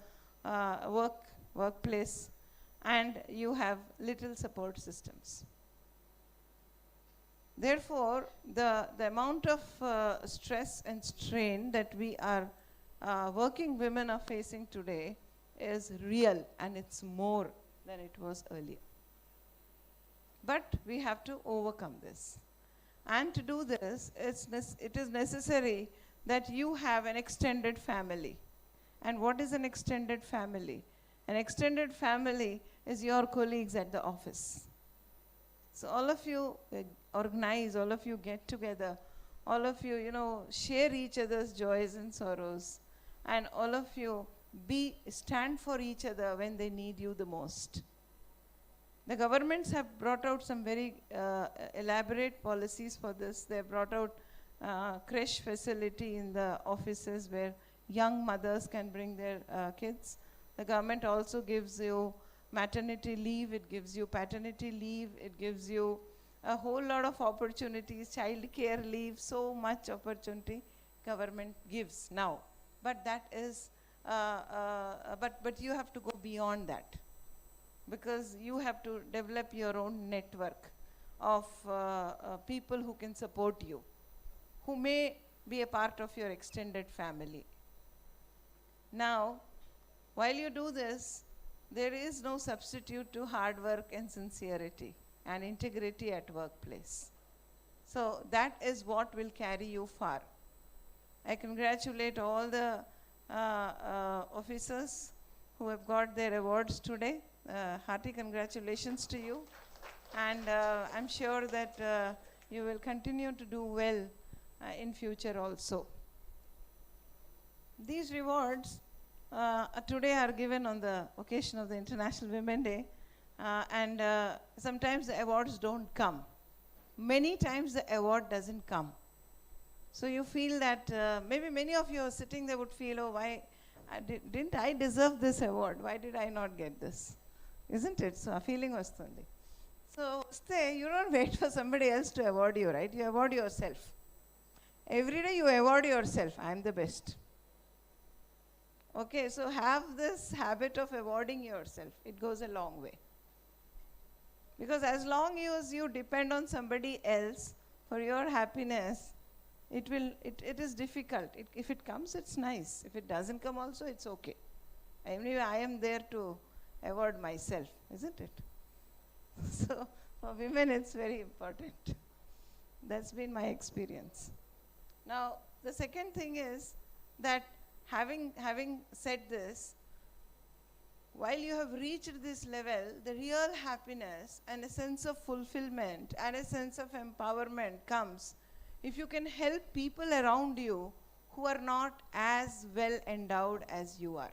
workplace, and you have little support systems. Therefore, the amount of stress and strain that we are working women are facing today is real, and it's more than it was earlier. But we have to overcome this. And to do this, it is necessary that you have an extended family. And what is an extended family? An extended family is your colleagues at the office. So all of you organize, all of you get together, all of you, share each other's joys and sorrows, and all of you stand for each other when they need you the most. The governments have brought out some very elaborate policies for this. They have brought out creche facility in the offices where young mothers can bring their kids. The government also gives you maternity leave, it gives you paternity leave, it gives you a whole lot of opportunities, child care leave, so much opportunity government gives now. But that is, but you have to go beyond that, because you have to develop your own network of people who can support you, who may be a part of your extended family. Now, while you do this, there is no substitute to hard work and sincerity and integrity at workplace. So that is what will carry you far. I congratulate all the officers who have got their awards today. Hearty congratulations to you. And I'm sure that you will continue to do well in future also. These rewards today are given on the occasion of the International Women Day, and sometimes the awards don't come. Many times the award doesn't come. So you feel that maybe many of you are sitting there would feel, oh, why didn't I deserve this award? Why did I not get this? Isn't it? So a feeling vastundi. So you don't wait for somebody else to award you, right? You award yourself. Every day you award yourself. I am the best. Okay, so have this habit of awarding yourself. It goes a long way. Because as long as you depend on somebody else for your happiness, it is difficult. If it comes, it's nice. If it doesn't come also, it's okay. Anyway, I am there to award myself, isn't it? So for women, it's very important. That's been my experience. Now, the second thing is that having said this, while you have reached this level, the real happiness and a sense of fulfillment and a sense of empowerment comes if you can help people around you who are not as well endowed as you are,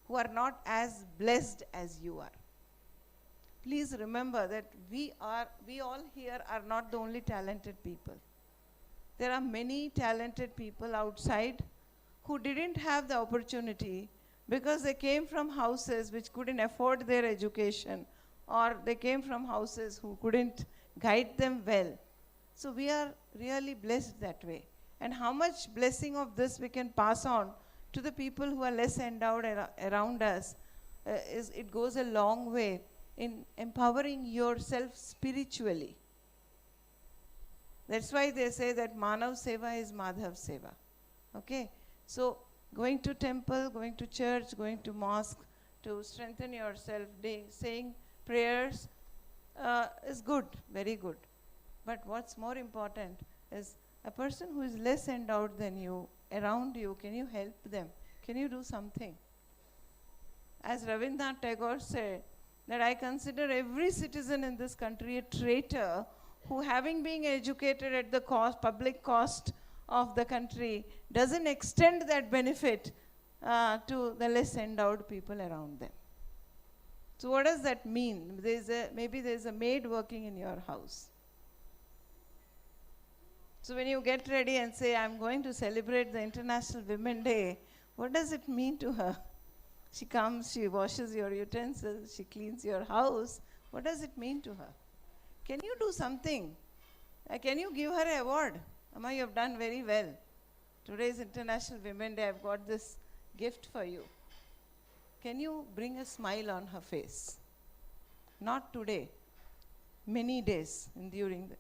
who are not as blessed as you are. Please remember that we all here are not the only talented people. There are many talented people outside who didn't have the opportunity because they came from houses which couldn't afford their education, or they came from houses who couldn't guide them well. So we are really blessed that way. And how much blessing of this we can pass on to the people who are less endowed around us, it goes a long way in empowering yourself spiritually. That's why they say that Manav Seva is Madhav Seva. Okay? So going to temple, going to church, going to mosque to strengthen yourself, saying prayers is good, very good. But what's more important is a person who is less endowed than you, around you, can you help them? Can you do something? As Rabindranath Tagore said, that I consider every citizen in this country a traitor who, having been educated at the public cost of the country, doesn't extend that benefit to the less endowed people around them. So what does that mean? Maybe there's a maid working in your house. So when you get ready and say, I'm going to celebrate the International Women's Day, what does it mean to her? She comes, she washes your utensils, she cleans your house. What does it mean to her? Can you do something? Can you give her an award? Amma, you have done very well. Today is International Women's Day. I've got this gift for you. Can you bring a smile on her face? Not today, many days during the.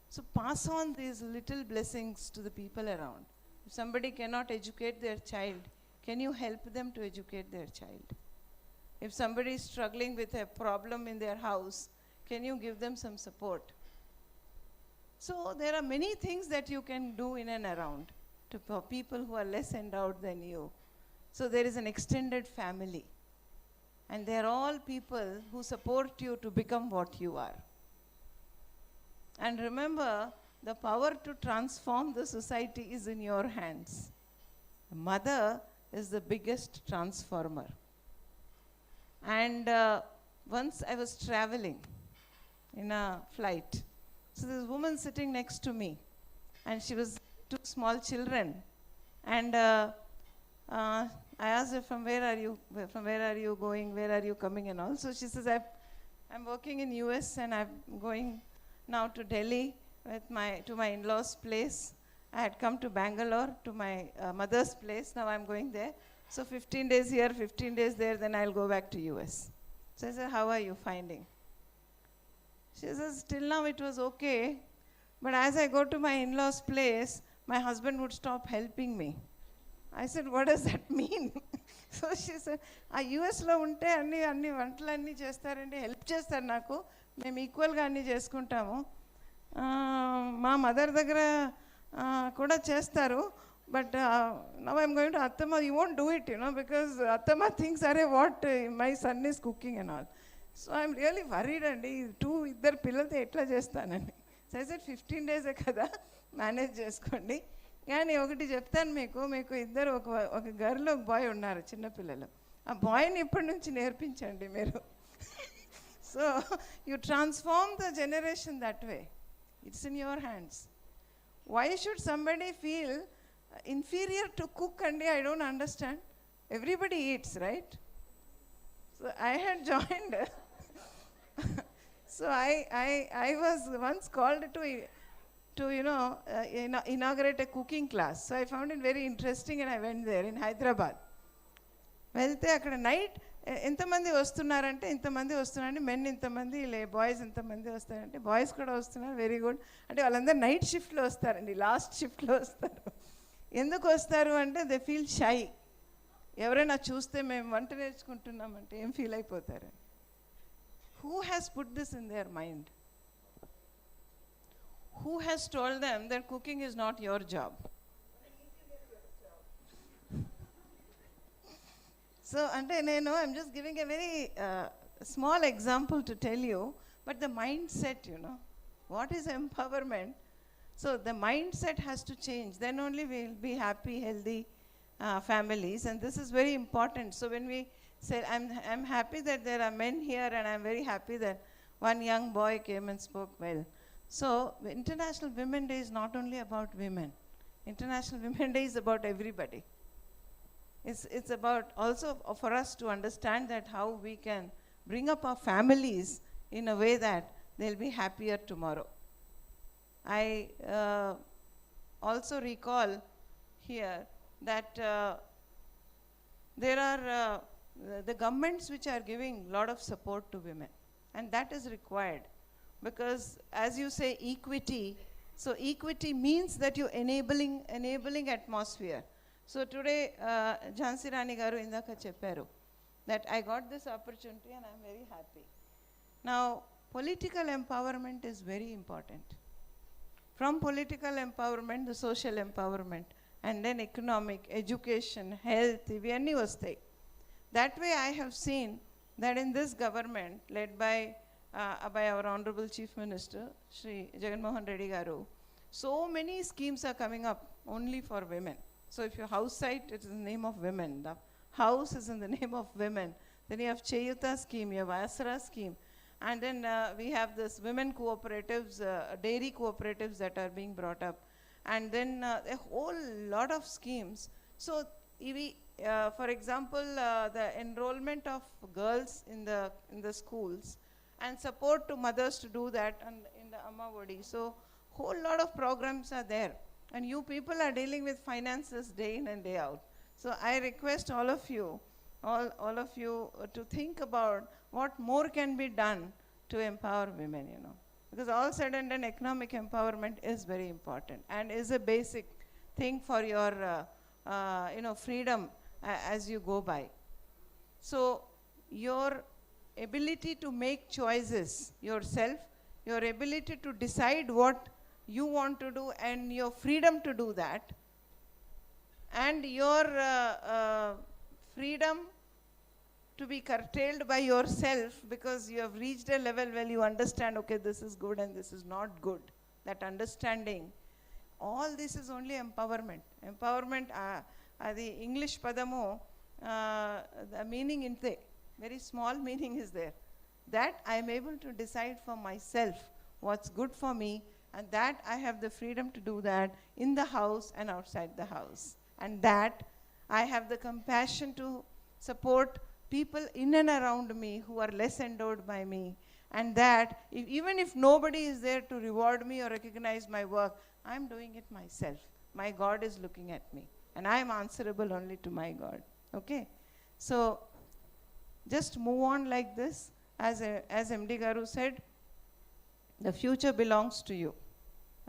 So pass on these little blessings to the people around. If somebody cannot educate their child, can you help them to educate their child? If somebody is struggling with a problem in their house, can you give them some support? So there are many things that you can do in and around for people who are less endowed than you. So there is an extended family. And they are all people who support you to become what you are. And remember, the power to transform the society is in your hands. The mother is the biggest transformer. And once I was traveling in a flight. So this woman sitting next to me, and she was two small children. And I asked her, from where are you going, where are you coming and all. So she says, I'm working in US and I'm going now to Delhi to my in-laws' place. I had come to Bangalore to my mother's place. Now I'm going there. So 15 days here, 15 days there, then I'll go back to US. So I said, how are you finding? She says, till now it was okay. But as I go to my in-laws' place, my husband would stop helping me. I said, what does that mean? So she said, US-lo unte anni vantalanni chestarandi, help chestaru naku. మేము ఈక్వల్గా అన్నీ చేసుకుంటాము. మా mother దగ్గర కూడా చేస్తారు. But now I'm going to అత్తమ్మ, you won't do it, because అత్తమ్మ థింగ్స్ అరే what my son is cooking and all. So I'm really worried అండి, ఇద్దరు పిల్లలతో ఎట్లా చేస్తానండి. సో ఐ సెడ్ 15 డేసే కదా, మేనేజ్ చేసుకోండి. కానీ ఒకటి చెప్తాను మీకు ఇద్దరు ఒక గర్ల్ ఒక బాయ్ ఉన్నారు చిన్నపిల్లలు. ఆ బాయ్ని ఇప్పటి నుంచి నేర్పించండి మీరు. So you transform the generation that way. It's in your hands. Why should somebody feel inferior to cook? And I don't understand. Everybody eats, right? So I had joined. So I was once called to inaugurate a cooking class. So I found it very interesting and I went there in Hyderabad. వెళ్తే అక్కడ night ఎంతమంది వస్తున్నారంటే ఇంతమంది వస్తున్నారంటే, men ఇంతమంది, boys ఇంతమంది వస్తారంటే, boys కూడా వస్తున్నారు, వెరీ గుడ్. అంటే వాళ్ళందరూ నైట్ షిఫ్ట్లో వస్తారండి, లాస్ట్ షిఫ్ట్లో వస్తారు. ఎందుకు వస్తారు అంటే దే ఫీల్ షై. ఎవరైనా చూస్తే మేము వంట నేర్చుకుంటున్నామంటే ఏం ఫీల్ అయిపోతారు. Who has put this in their mind? Who has told them that cooking is not your job? So, I'm just giving a very small example to tell you, but the mindset, what is empowerment? So, the mindset has to change. Then only we will be happy, healthy families, and this is very important. So, when we say, I'm happy that there are men here, and I'm very happy that one young boy came and spoke well. So, International Women's Day is not only about women. International Women's Day is about everybody. It's about also for us to understand that how we can bring up our families in a way that they'll be happier tomorrow. I also recall here that there are the governments which are giving a lot of support to women, and that is required, because as you say, equity, so equity means that you enabling atmosphere. So today Jhansi Rani garu indaka chepparu that I got this opportunity and I'm very happy. Now political empowerment is very important. From political empowerment, the social empowerment, and then economic, education, health, ivanni vastayi. That way I have seen that in this government led by our Honorable Chief Minister, Shri Jagan Mohan Reddy Garu, so many schemes are coming up only for women. So if your house site, it is in the name of women. The house is in the name of women. Then you have Cheyuta scheme, you have Asra scheme. And then we have this women cooperatives, dairy cooperatives that are being brought up. And then a whole lot of schemes. So for example, the enrollment of girls in the schools and support to mothers to do that in the Amma Vodi. So whole lot of programs are there. And you people are dealing with finances day in and day out. So I request all of you to think about what more can be done to empower women, you know. Because all said and done, economic empowerment is very important and is a basic thing for your freedom as you go by. So your ability to make choices yourself, your ability to decide what you want to do and your freedom to do that, and your freedom to be curtailed by yourself because you have reached a level where you understand, okay, this is good and this is not good. That understanding, all this is only empowerment. Empowerment, the English padamu, the meaning inte, very small meaning is there. That I am able to decide for myself what's good for me, and that I have the freedom to do that in the house and outside the house. And that I have the compassion to support people in and around me who are less endowed by me. And that even if nobody is there to reward me or recognize my work, I'm doing it myself. My God is looking at me. And I'm answerable only to my God. Okay? So just move on like this. As MD Garu said, the future belongs to you.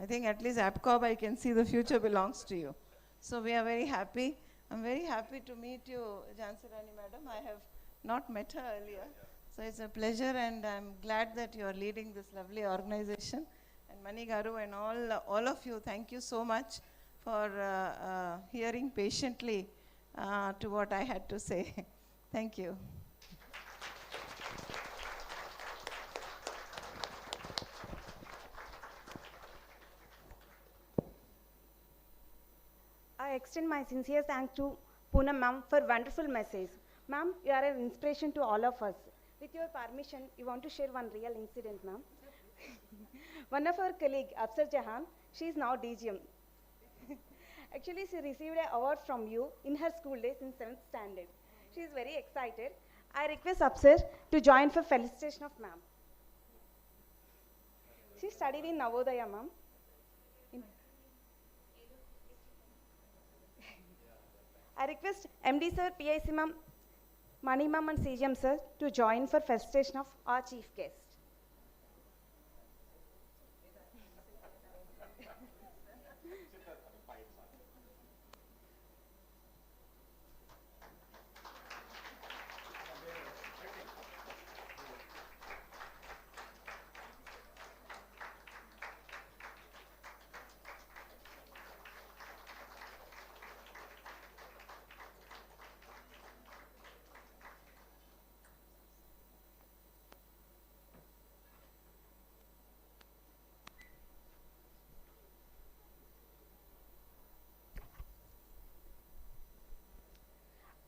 I think at least APCOB, I can see the future belongs to you. So we are very happy. I'm very happy to meet you, Jhansi Rani Madam. I have not met her earlier. So it's a pleasure, and I'm glad that you are leading this lovely organization. And Mani Garu and all of you, thank you so much for hearing patiently to what I had to say. Thank you.
I extend my sincere thanks to Poonam ma'am for wonderful message. Ma'am, you are an inspiration to all of us. With your permission, you want to share one real incident, ma'am. One of our colleague, Afsar Jahan, she is now DGM. Actually, she received an award from you in her school days in 7th standard. She is very excited. I request Afsar to join for felicitation of ma'am. She studied in Navodaya, ma'am. I request MD sir, PIC ma'am, Mani ma'am and CGM sir to join for felicitation of our chief guest.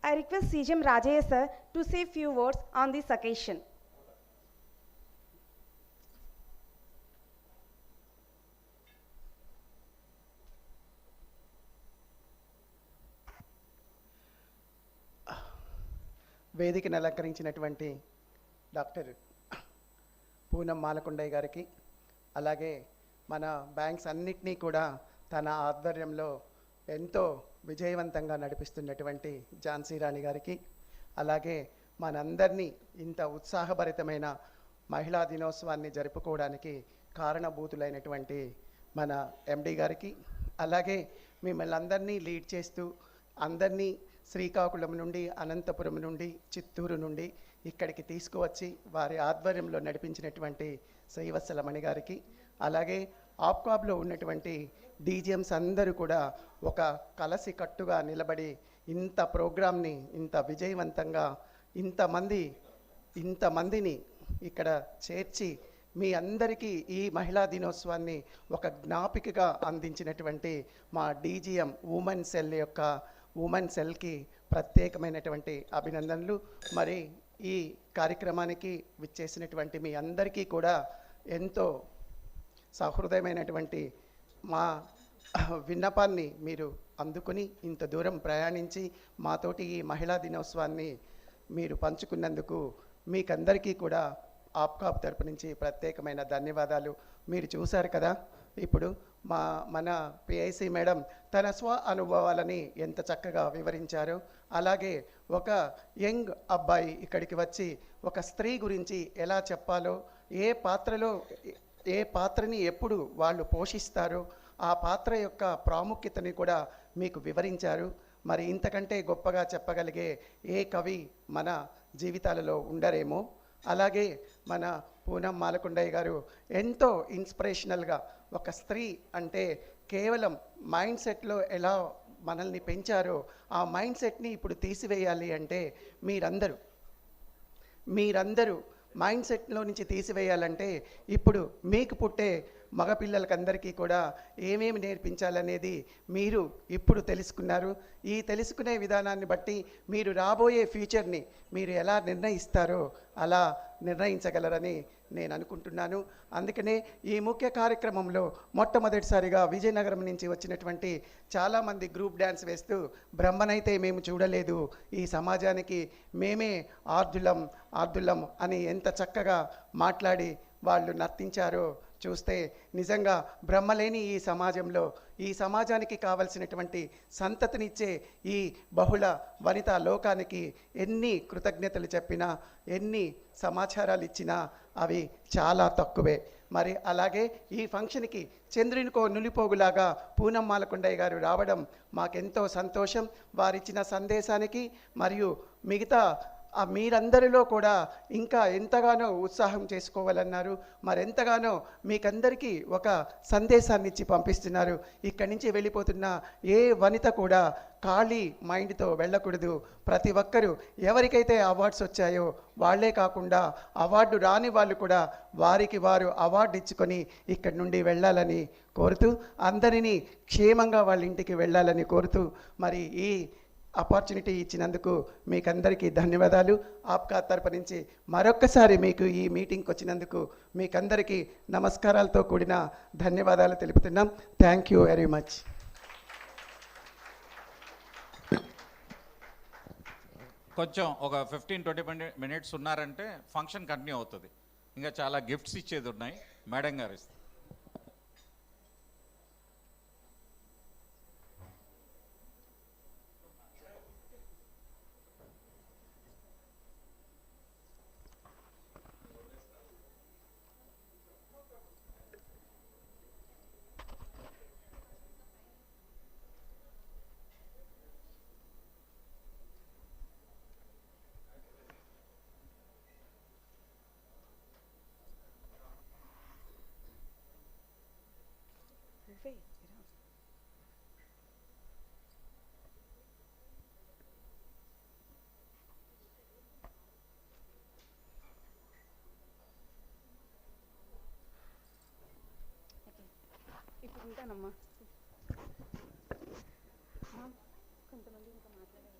I request CGM Rajaya sir to say few words on this occasion.
వేదికను అలంకరించినటువంటి doctor Poonam Malakondaiah గారికి, అలాగే మన banks అన్నిటినీ కూడా తన ఆధ్వర్యంలో ఎంతో విజయవంతంగా నడిపిస్తున్నటువంటి ఝాన్సీ రాణి గారికి, అలాగే మనందరినీ ఇంత ఉత్సాహభరితమైన మహిళా దినోత్సవాన్ని జరుపుకోవడానికి కారణభూతులైనటువంటి మన ఎండి గారికి, అలాగే మిమ్మల్ని అందరినీ లీడ్ చేస్తూ అందరినీ శ్రీకాకుళం నుండి, అనంతపురం నుండి, చిత్తూరు నుండి ఇక్కడికి తీసుకువచ్చి వారి ఆధ్వర్యంలో నడిపించినటువంటి శ్రీవత్సలమణి గారికి, అలాగే ఆప్కాబ్లో ఉన్నటువంటి డీజీఎంస్ అందరూ కూడా ఒక కలసి కట్టుగా నిలబడి ఇంత ప్రోగ్రామ్ని ఇంత విజయవంతంగా ఇంతమందిని ఇక్కడ చేర్చి మీ అందరికీ ఈ మహిళా దినోత్సవాన్ని ఒక జ్ఞాపికగా అందించినటువంటి మా డీజీఎం ఉమెన్ సెల్కి ప్రత్యేకమైనటువంటి అభినందనలు. మరి ఈ కార్యక్రమానికి విచ్చేసినటువంటి మీ అందరికీ కూడా ఎంతో సహృదయమైనటువంటి మా విన్నపాన్ని మీరు అందుకుని ఇంత దూరం ప్రయాణించి మాతోటి ఈ మహిళా దినోత్సవాన్ని మీరు పంచుకున్నందుకు మీకందరికీ కూడా ఆప్కాబ్ తరపు నుంచి ప్రత్యేకమైన ధన్యవాదాలు. మీరు చూశారు కదా, ఇప్పుడు మన పిఐసి మేడం తన స్వ అనుభవాలని ఎంత చక్కగా వివరించారో, అలాగే ఒక యంగ్ అబ్బాయి ఇక్కడికి వచ్చి ఒక స్త్రీ గురించి ఎలా చెప్పాలో, ఏ పాత్రని ఎప్పుడు వాళ్ళు పోషిస్తారో ఆ పాత్ర యొక్క ప్రాముఖ్యతని కూడా మీకు వివరించారు. మరి ఇంతకంటే గొప్పగా చెప్పగలిగే ఏ కవి మన జీవితాలలో ఉండరేమో. అలాగే మన పూనం మాలకొండయ్య గారు ఎంతో ఇన్స్పిరేషనల్గా ఒక స్త్రీ అంటే కేవలం మైండ్ సెట్లో ఎలా మనల్ని పెంచారో ఆ మైండ్ సెట్ని ఇప్పుడు తీసివేయాలి అంటే మీరందరూ మైండ్ సెట్లో నుంచి తీసివేయాలంటే ఇప్పుడు మీకు పుట్టే మగపిల్లలకందరికీ కూడా ఏమేమి నేర్పించాలనేది మీరు ఇప్పుడు తెలుసుకున్నారు. ఈ తెలుసుకునే విధానాన్ని బట్టి మీరు రాబోయే ఫ్యూచర్ని మీరు ఎలా నిర్ణయిస్తారో అలా నిర్ణయించగలరని నేను అనుకుంటున్నాను. అందుకనే ఈ ముఖ్య కార్యక్రమంలో మొట్టమొదటిసారిగా విజయనగరం నుంచి వచ్చినటువంటి చాలామంది గ్రూప్ డ్యాన్స్ వేస్తూ బ్రహ్మనైతే మేము చూడలేదు, ఈ సమాజానికి మేమే ఆర్దులం అని ఎంత చక్కగా మాట్లాడి వాళ్ళు నర్తించారో చూస్తే నిజంగా బ్రహ్మలేని ఈ సమాజానికి కావలసినటువంటి సంతతినిచ్చే ఈ బహుళ వనితా లోకానికి ఎన్ని కృతజ్ఞతలు చెప్పినా, ఎన్ని సమాచారాలు ఇచ్చినా అవి చాలా తక్కువే. మరి అలాగే ఈ ఫంక్షన్కి చంద్రునికో నులిపోగులాగా పూనం మాలకొండయ్య గారు రావడం మాకెంతో సంతోషం. వారిచ్చిన సందేశానికి మరియు మిగతా మీరందరిలో కూడా ఇంకా ఎంతగానో ఉత్సాహం చేసుకోవాలన్నారు. మరెంతగానో మీకందరికీ ఒక సందేశాన్ని ఇచ్చి పంపిస్తున్నారు. ఇక్కడి నుంచి వెళ్ళిపోతున్న ఏ వనిత కూడా ఖాళీ మైండ్తో వెళ్ళకూడదు. ప్రతి ఒక్కరూ ఎవరికైతే అవార్డ్స్ వచ్చాయో వాళ్ళే కాకుండా అవార్డు రాని వాళ్ళు కూడా వారికి వారు అవార్డు ఇచ్చుకొని ఇక్కడి నుండి వెళ్ళాలని కోరుతూ, అందరినీ క్షేమంగా వాళ్ళ ఇంటికి వెళ్ళాలని కోరుతూ, మరి ఈ ఆపర్చునిటీ ఇచ్చినందుకు మీకందరికీ ధన్యవాదాలు. ఆప్కా తరపు నుంచి మరొక్కసారి మీకు ఈ మీటింగ్కి వచ్చినందుకు మీకందరికీ నమస్కారాలతో కూడిన ధన్యవాదాలు తెలుపుతున్నాం. Thank you very much.
కొంచెం ఒక 15-20 మినిట్స్ ఉన్నారంటే ఫంక్షన్ కంటిన్యూ అవుతుంది. ఇంకా చాలా గిఫ్ట్స్ ఇచ్చేది ఉన్నాయి. మేడం గారు ఇస్తారు.
ఇప్పుడు ఉంటానమ్మా. కొంతమంది ఇంకా మాట్లాడారు.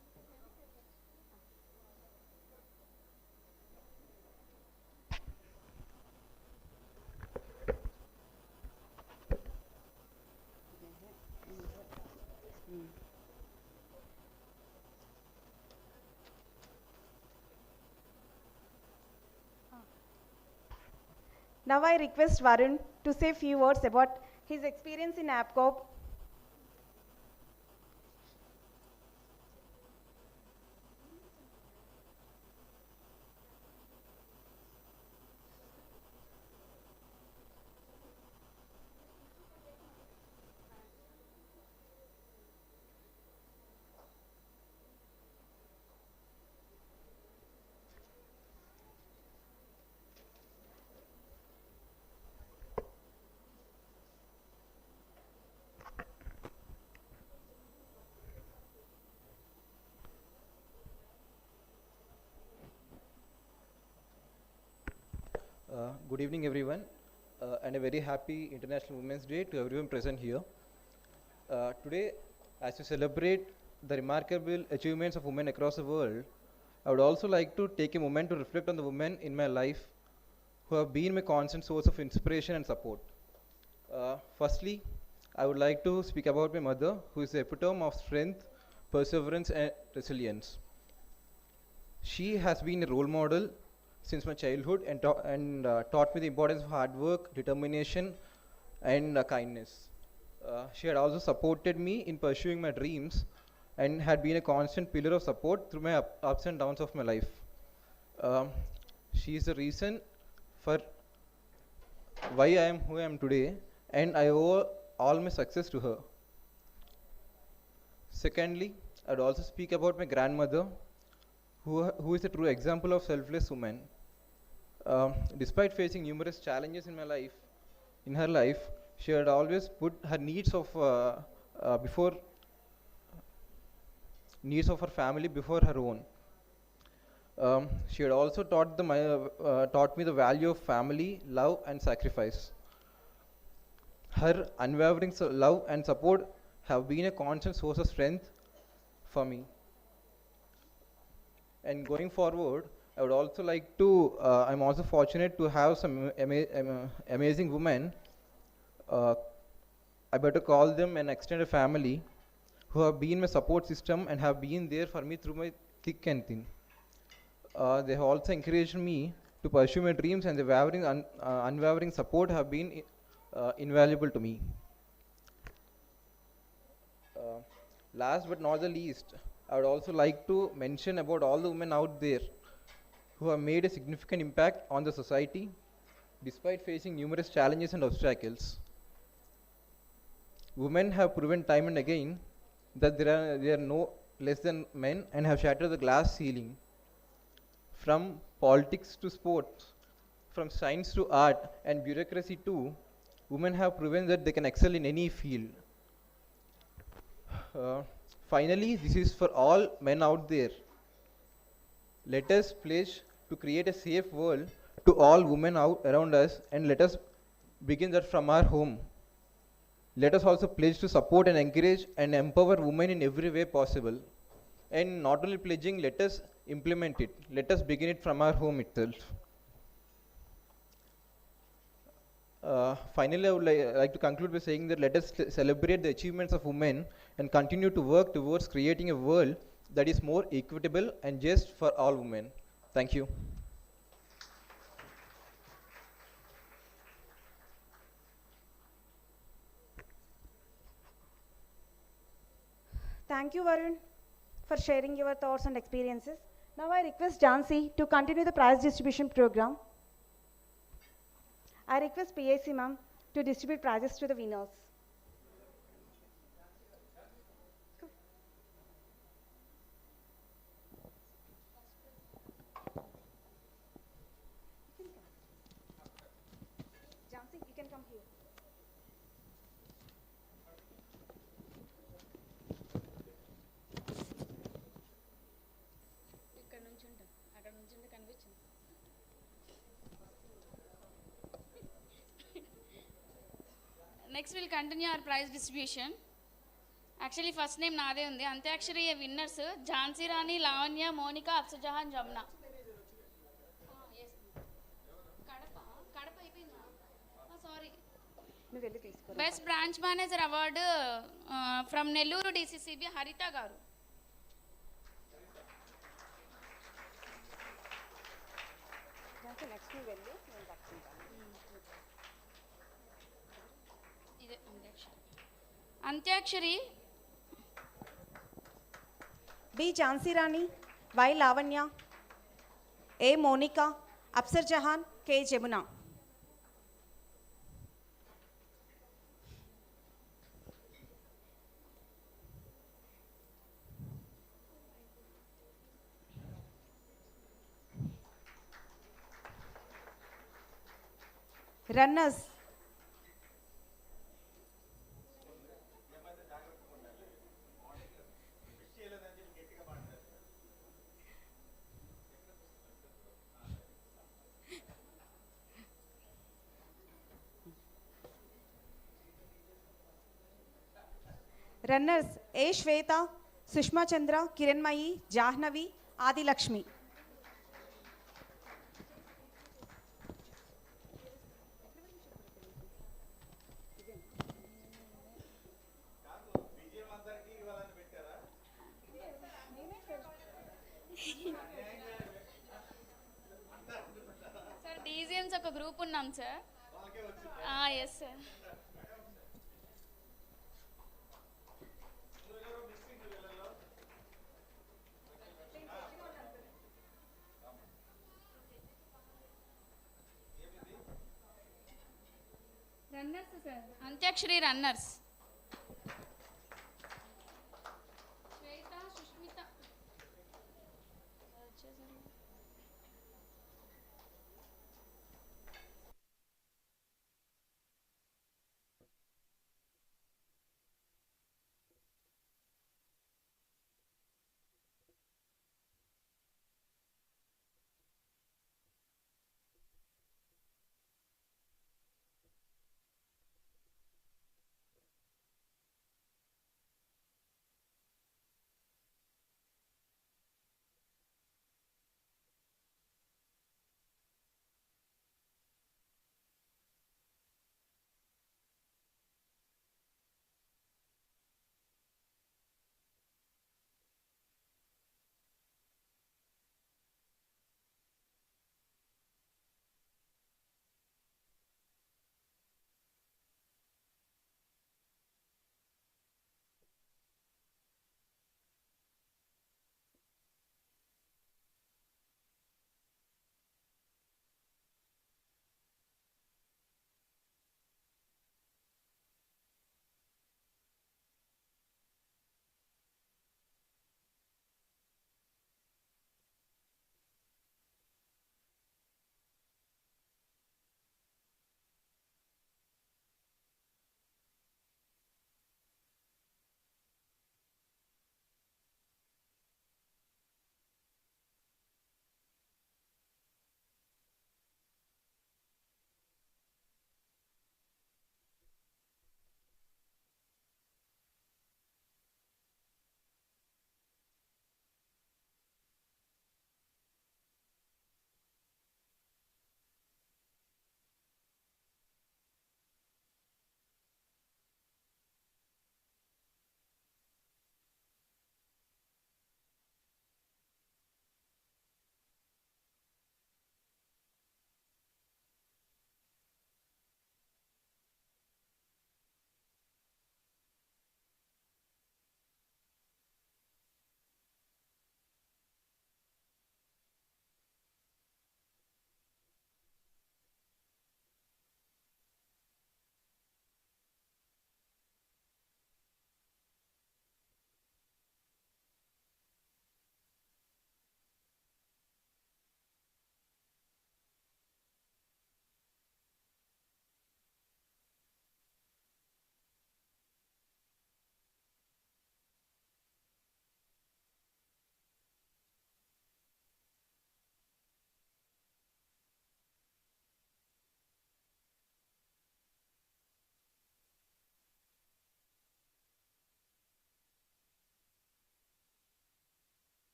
Now I request Varun to say few words about his experience in APCOB.
Good evening, everyone, and a very happy International Women's Day to everyone present here. Today, as we celebrate the remarkable achievements of women across the world, I would also like to take a moment to reflect on the women in my life who have been my constant source of inspiration and support. Firstly, I would like to speak about my mother, who is the epitome of strength, perseverance, and resilience. She has been a role model since my childhood and taught me the importance of hard work, determination, and kindness. She had also supported me in pursuing my dreams and had been a constant pillar of support through my ups and downs of my life. Um, she is the reason for why I am who I am today, and I owe all my success to her. Secondly, I would also speak about my grandmother, who is a true example of selfless woman. Despite facing numerous challenges in her life, she had always put her needs of her family before her own. She had also taught me the value of family, love, and sacrifice. Her unwavering love and support have been a constant source of strength for me. And going forward, I would also like to, I'm also fortunate to have some amazing women. I better call them an extended family who have been my support system and have been there for me through my thick and thin. They have also encouraged me to pursue my dreams, and the unwavering support have been invaluable to me. Last but not the least, I would also like to mention about all the women out there who have made a significant impact on the society despite facing numerous challenges and obstacles. Women have proven time and again that they are no less than men and have shattered the glass ceiling. From politics to sports, from science to art and bureaucracy too, women have proven that they can excel in any field. Finally, this is for all men out there. Let us pledge to create a safe world to all women out around us, and let us begin that from our home. Let us also pledge to support and encourage and empower women in every way possible. And not only pledging, let us implement it. Let us begin it from our home itself. Finally, I would like to conclude by saying that let us celebrate the achievements of women and continue to work towards creating a world that is more equitable and just for all women. Thank you.
Thank you, Varun, for sharing your thoughts and experiences. Now I request Jansi to continue the prize distribution program. I request PAC ma'am to distribute prizes to the winners. Jansi, you can come here.
Next we'll continue our prize distribution. Actually first name naade undi. Antyakshari winners Jhansi Rani, Lavanya, Monica, Afsajahan, Jamna. Yes. Kadapa ayipinda. Sorry. Best branch manager award from Nelluru DCCB Harita garu.
Next నువ్వు వెళ్ళి నేను పట్టుకుంటాను.
ఇదే Antakshari.
B Jhansi Rani, Y Lavanya, A Monika, Afsar Jahan, K Jamuna. Runners runners A Shweta, Sushma Chandra, Kiranmayi, Jahnavi, Adilakshmi.
Sir డీజీఎన్స్ ఒక group ఉన్నాం sir. Yes sir. Runners sir, Antakshari runners. Shweta, Sushmita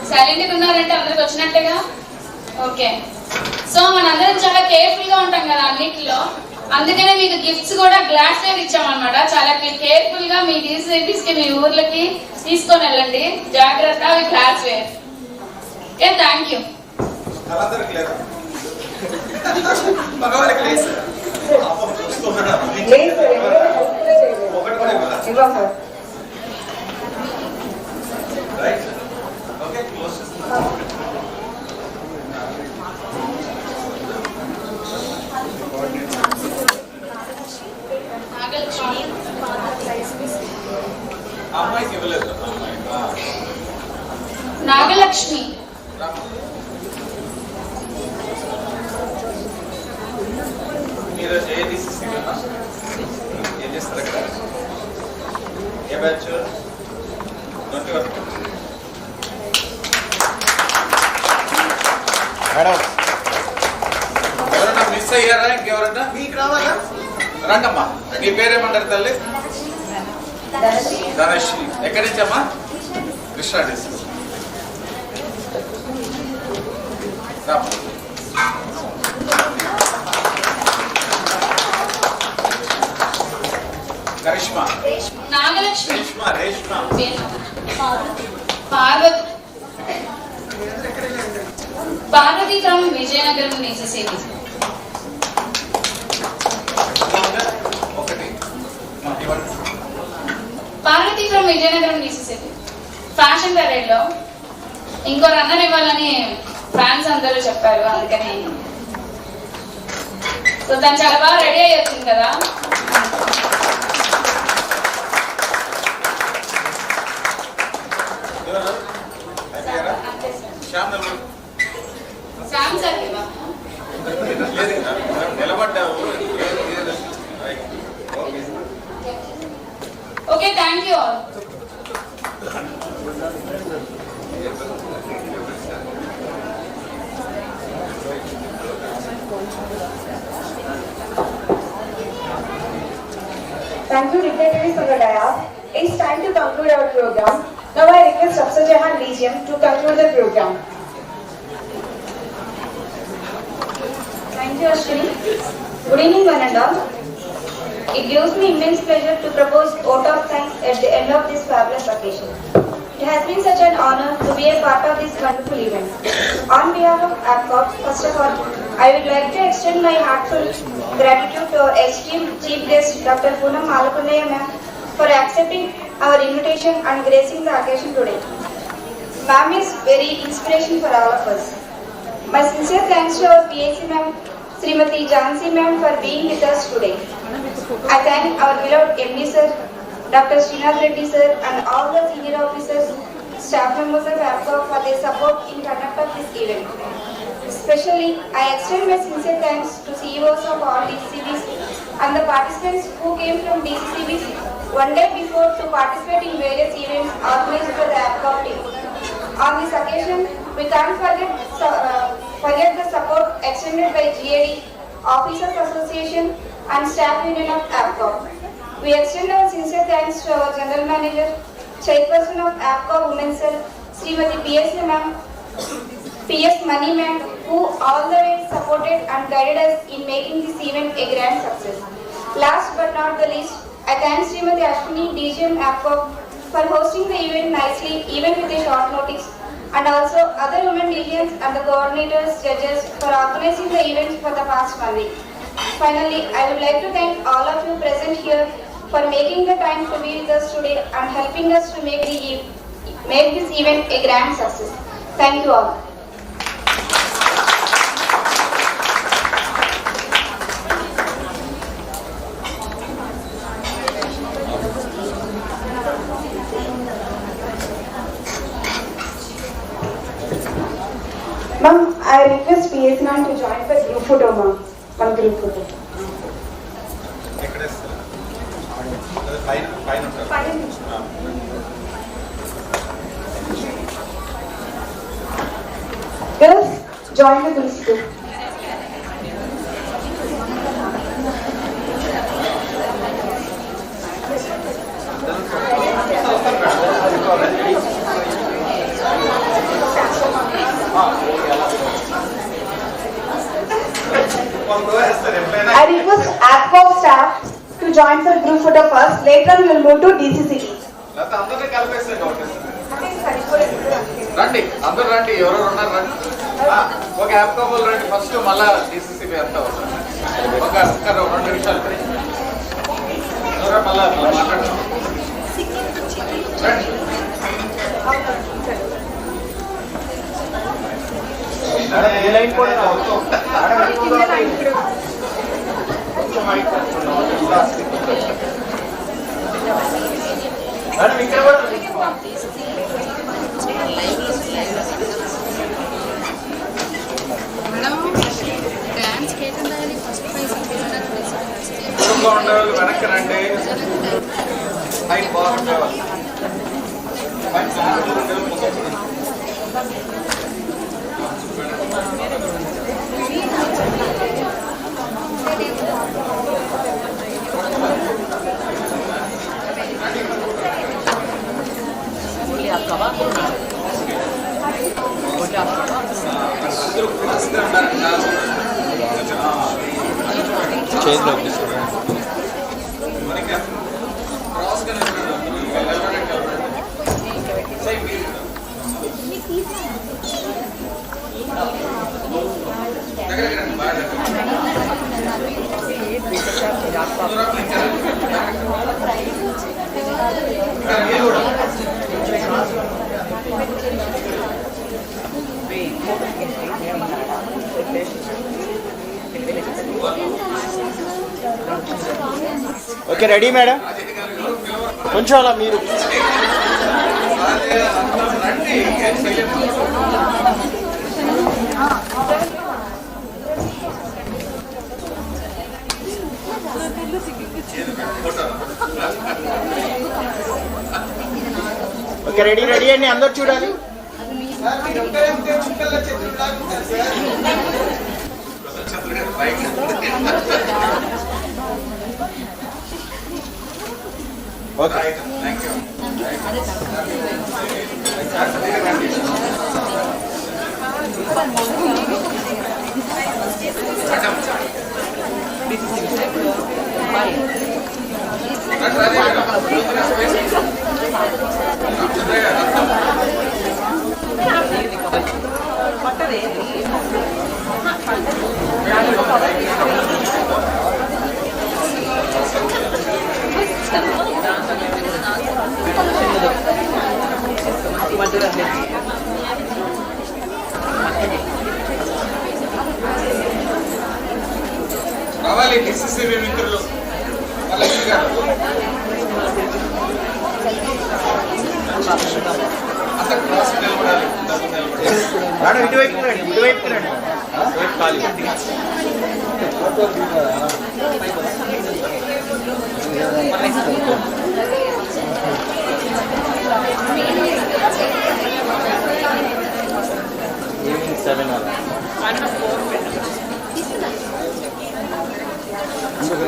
సైలెంట్గా ఉన్నారంటే అందరికి వచ్చినట్టుగా. ఓకే, సో మనందరం చాలా కేర్ఫుల్ గా ఉంటాం కదా అన్నిటిలో, అందుకనే మీకు గిఫ్ట్స్ కూడా గ్లాస్ వేర్ ఇచ్చామన్నమాట. చాలా కేర్ఫుల్ గా మీ డీసీబీస్ కి మీ ఊర్లకి తీసుకొని వెళ్ళండి, జాగ్రత్త. అవి glassware. Okay, thank you. Nagalakshmi,
మీరు ఏటీసీసీ కదా, ఏం చేస్తారు అక్కడ? ఏ బ్యాచ్? మేడం ఎవరన్నా మిస్ అయ్యారా? ఇంకెవరన్నా మీకు రావాలా? రండమ్మా. నీ పేరేమంటారు తల్లి? ధనశ్రీ. ఎక్కడి నుంచి అమ్మా? కృష్ణా డిస్ట్రిక్ట్. కరిష్మా,
నాగలక్ష్మి,
రేష్మా,
పార్వతి ఫ్రమ్ విజయనగరం నేసేసేది. పార్వతి ఫ్రమ్ విజయనగరం నేసేసేది. ఫ్యాషన్ పరేడ్ లో ఇంకో రన్నర్ ఇవ్వాలని ఫ్యాన్స్ అందరూ చెప్పారు, అందుకని. సో తను చాలా బాగా రెడీ అయ్యి వచ్చింది కదా. శ్యామ్ సార్
నిలబడ్డావు.
Okay, thank you all.
Thank you, dignitaries of the dais. It's time to conclude our program. Now I request Dr. Jahan DGM to conclude the program.
Thank you, Ashwini. Good evening, one and all. It gives me immense pleasure to propose vote of thanks at the end of this fabulous occasion. It has been such an honor to be a part of this wonderful event. On behalf of APCOB, first of all, I would like to extend my heartfelt gratitude to our esteemed Chief Guest, Dr. Poonam Malapundaya ma'am, for accepting our invitation and gracing the occasion today. Ma'am is very inspiration for all of us. My sincere thanks to our PAC ma'am, Srimati Jansi ma'am, for being with us today. I thank our beloved MD sir, Dr. Srinath Reddy sir, and all the senior officers, staff members of APCOB for their support in conduct of this event. Especially, I extend my sincere thanks to CEOs of all DCCBs and the participants who came from DCCBs one day before to participate in various events organized by the APCOB team. On this occasion, we can't forget the support extended by GAD, Officers Association, and Staff Union of APCOB. We extend our sincere thanks to our General Manager, Chairperson of APCOB Women's Cell, Srimati PS ma'am, PS Mani ma'am, who all the way supported and guided us in making this event a grand success. Last but not the least, I thank Srimati Ashwini, DGM APCOB, for hosting the event nicely, even with a short notice, and also other women DGMs and the coordinators, judges for organizing the event for the past 1 week. Finally, I would like to thank all of you present here for making the time to be with us today and helping us to make this event a grand success. Thank you all.
Ma'am, I request PAC ma'am to join for group photo, ma'am. One group photo. Girls, join the group photo. the group photo first. Later on we will move to DCCB.
లేకపోతే అందరినీ కలిపేస్తే రండి, అందరు రండి, ఎవరెవరు ఉన్నారు రండి. ఒక APCOB రండి ఫస్ట్, మళ్ళా DCCB అంతా వస్తుంది. ఒక 2 నిమిషాలు మళ్ళా మాట్లాడతాం. రండి. ఉండేవాళ్ళు వెనక్కి రండి. హైట్ బాగుండేవాళ్ళు
ఓకే రెడీ మేడం, కొంచెం అలా మీరు ఓకే రెడీ రెడీ అండి, అందరు చూడాలి. Okay
thank you. రావాలి DCCB మిత్రులు. అంత క్లాస్ నిలబడాలి.
మేడం ఇటువైపు రండి, ఇటువైపు రండి, ఖాళీ. ఈవినింగ్ 7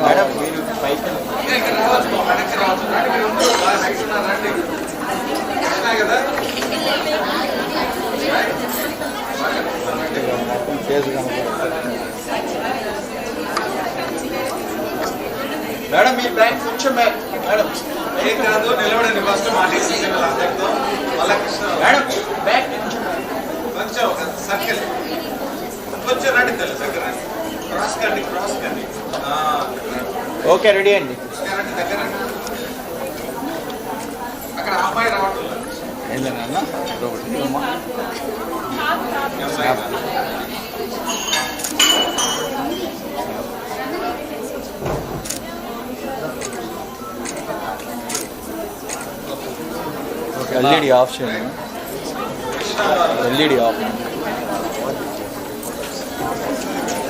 మేడం మీరు పైకి
వెనక్కి రావచ్చు. రండి కదా. మేడం మీ బ్యాంక్ కొంచెం మేడం ఏం కాదు, నిలబడండి ఫస్ట్ మా DCCB అందరితో. మళ్ళా కృష్ణ మేడం బ్యాంక్ కొంచెం ఒక సర్కిల్ కొంచెం రండి, తెలుసు దగ్గర రండి, క్రాస్ కండి, క్రాస్ కండి.
ఓకే రెడీ అండి.
దగ్గర అక్కడ అమ్మాయి రావట్లేదు.
ఎల్ఈడి ఆఫ్ చేయండి, ఎల్ఈడి ఆఫ్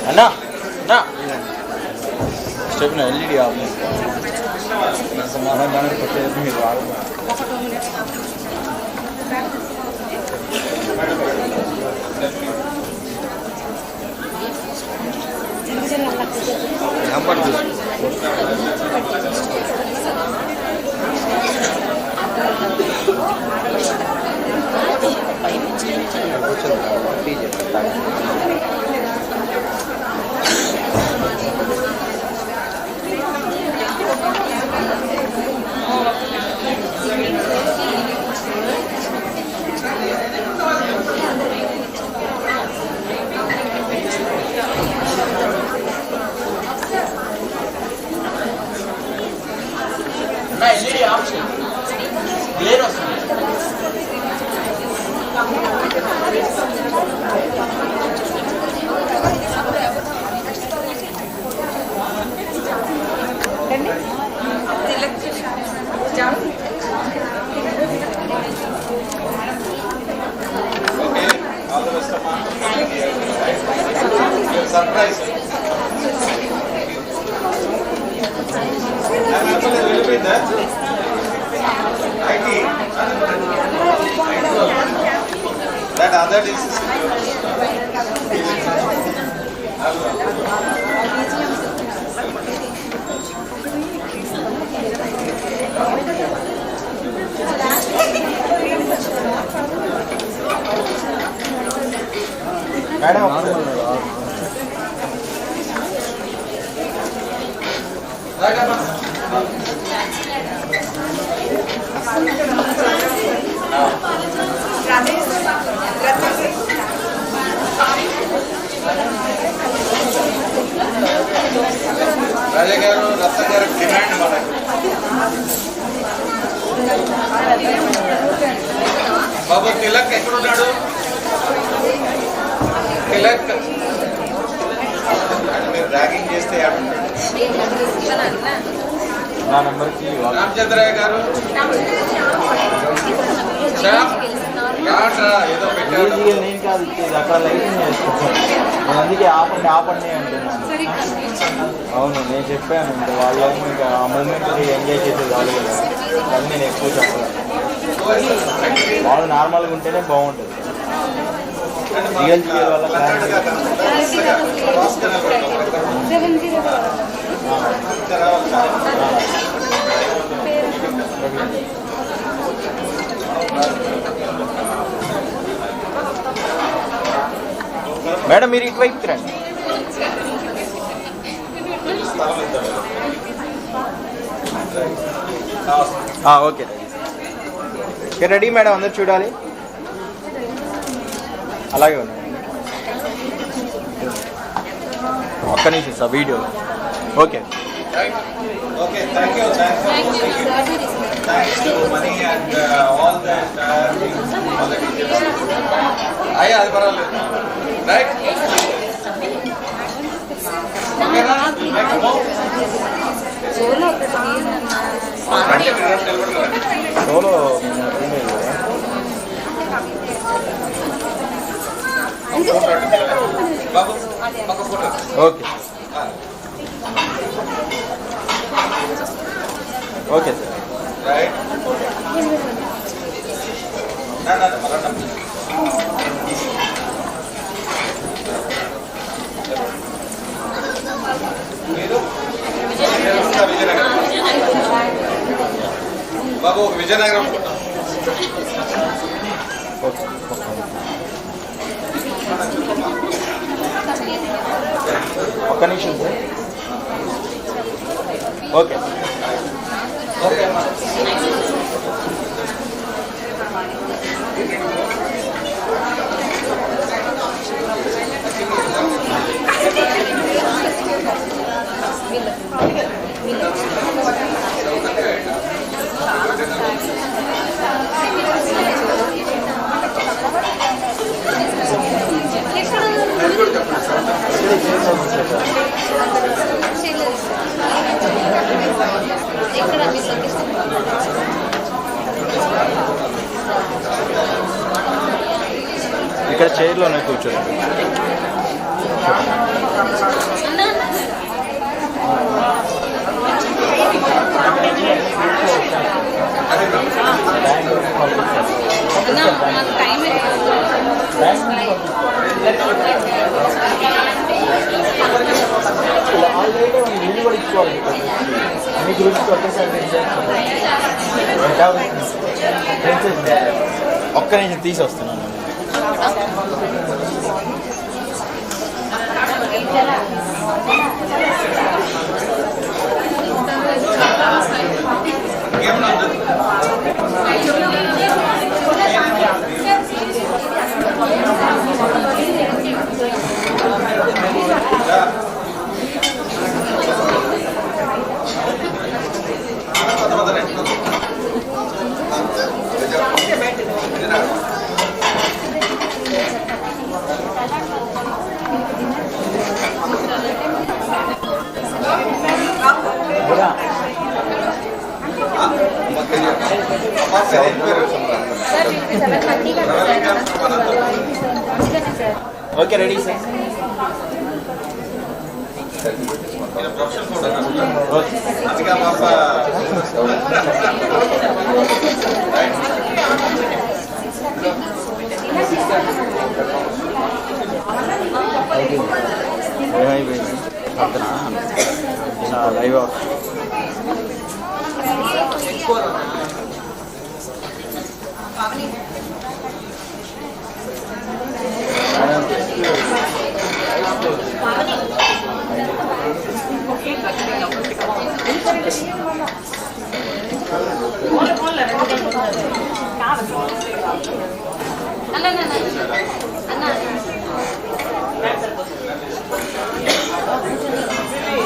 అన్నా అన్నా చెప్పిన ఎల్ఈడి ఆఫ్ సమాధానం కొట్టేది మీరు రాదు. Number
surprise. I'm actually will be there. IT. That other is
Madam,
రాజా గారు రత్న గారు డిమాండ్ మనకి బాబు తిలక్ ఎక్కడున్నాడు తిలక్ మీరు ర్యాగింగ్ చేస్తే
నా నెంబర్కి
రామచంద్రయ్య గారు ఏదో పెట్టారు
నేను కాదు ఇచ్చేది అక్కడ లైటింగ్ చేస్తాను నేను అందుకే ఆపండి ఆపండి అంటున్నాను. అవును నేను చెప్పాను ఇంకా వాళ్ళేమో ఇంకా ఆ మూమెంట్ ఎంజాయ్ చేసేది వాళ్ళు కదా కానీ నేను ఎక్కువ చెప్పాను. వాళ్ళు నార్మల్గా ఉంటేనే బాగుంటుంది. రియల్ రియల్ వల్ల మేడం మీరు ఇటువైపు రండి. ఓకే రెడీ మేడం అందరు చూడాలి అలాగే ఉన్నాను. ఒక్క నిమిషం sir video okay
Okay, thank you. Thanks to Mani and all that all the teachers. Aya, అది పర్వాలేదు. Right? Okay,
సోలో
బాబు ఒక photo
okay okay sir
right మీరు విజయనగరం బాబు ఒక విజయనగరం
ఒక్క నిమిషం సార్ ఓకే
ఓకే
ఇక్కడ చైర్లోనే కూర్చోండి. ఆల్రెడీ ఇల్లు కూడా ఇచ్చుకోవాలి మీ గురించి ఒకేసారి ఒక్క నిమిషం తీసి వస్తున్నాను. Okay ready sir
professional photo అందుకే ఆ పాప
ఏమైపోయింది లైవ్
Family.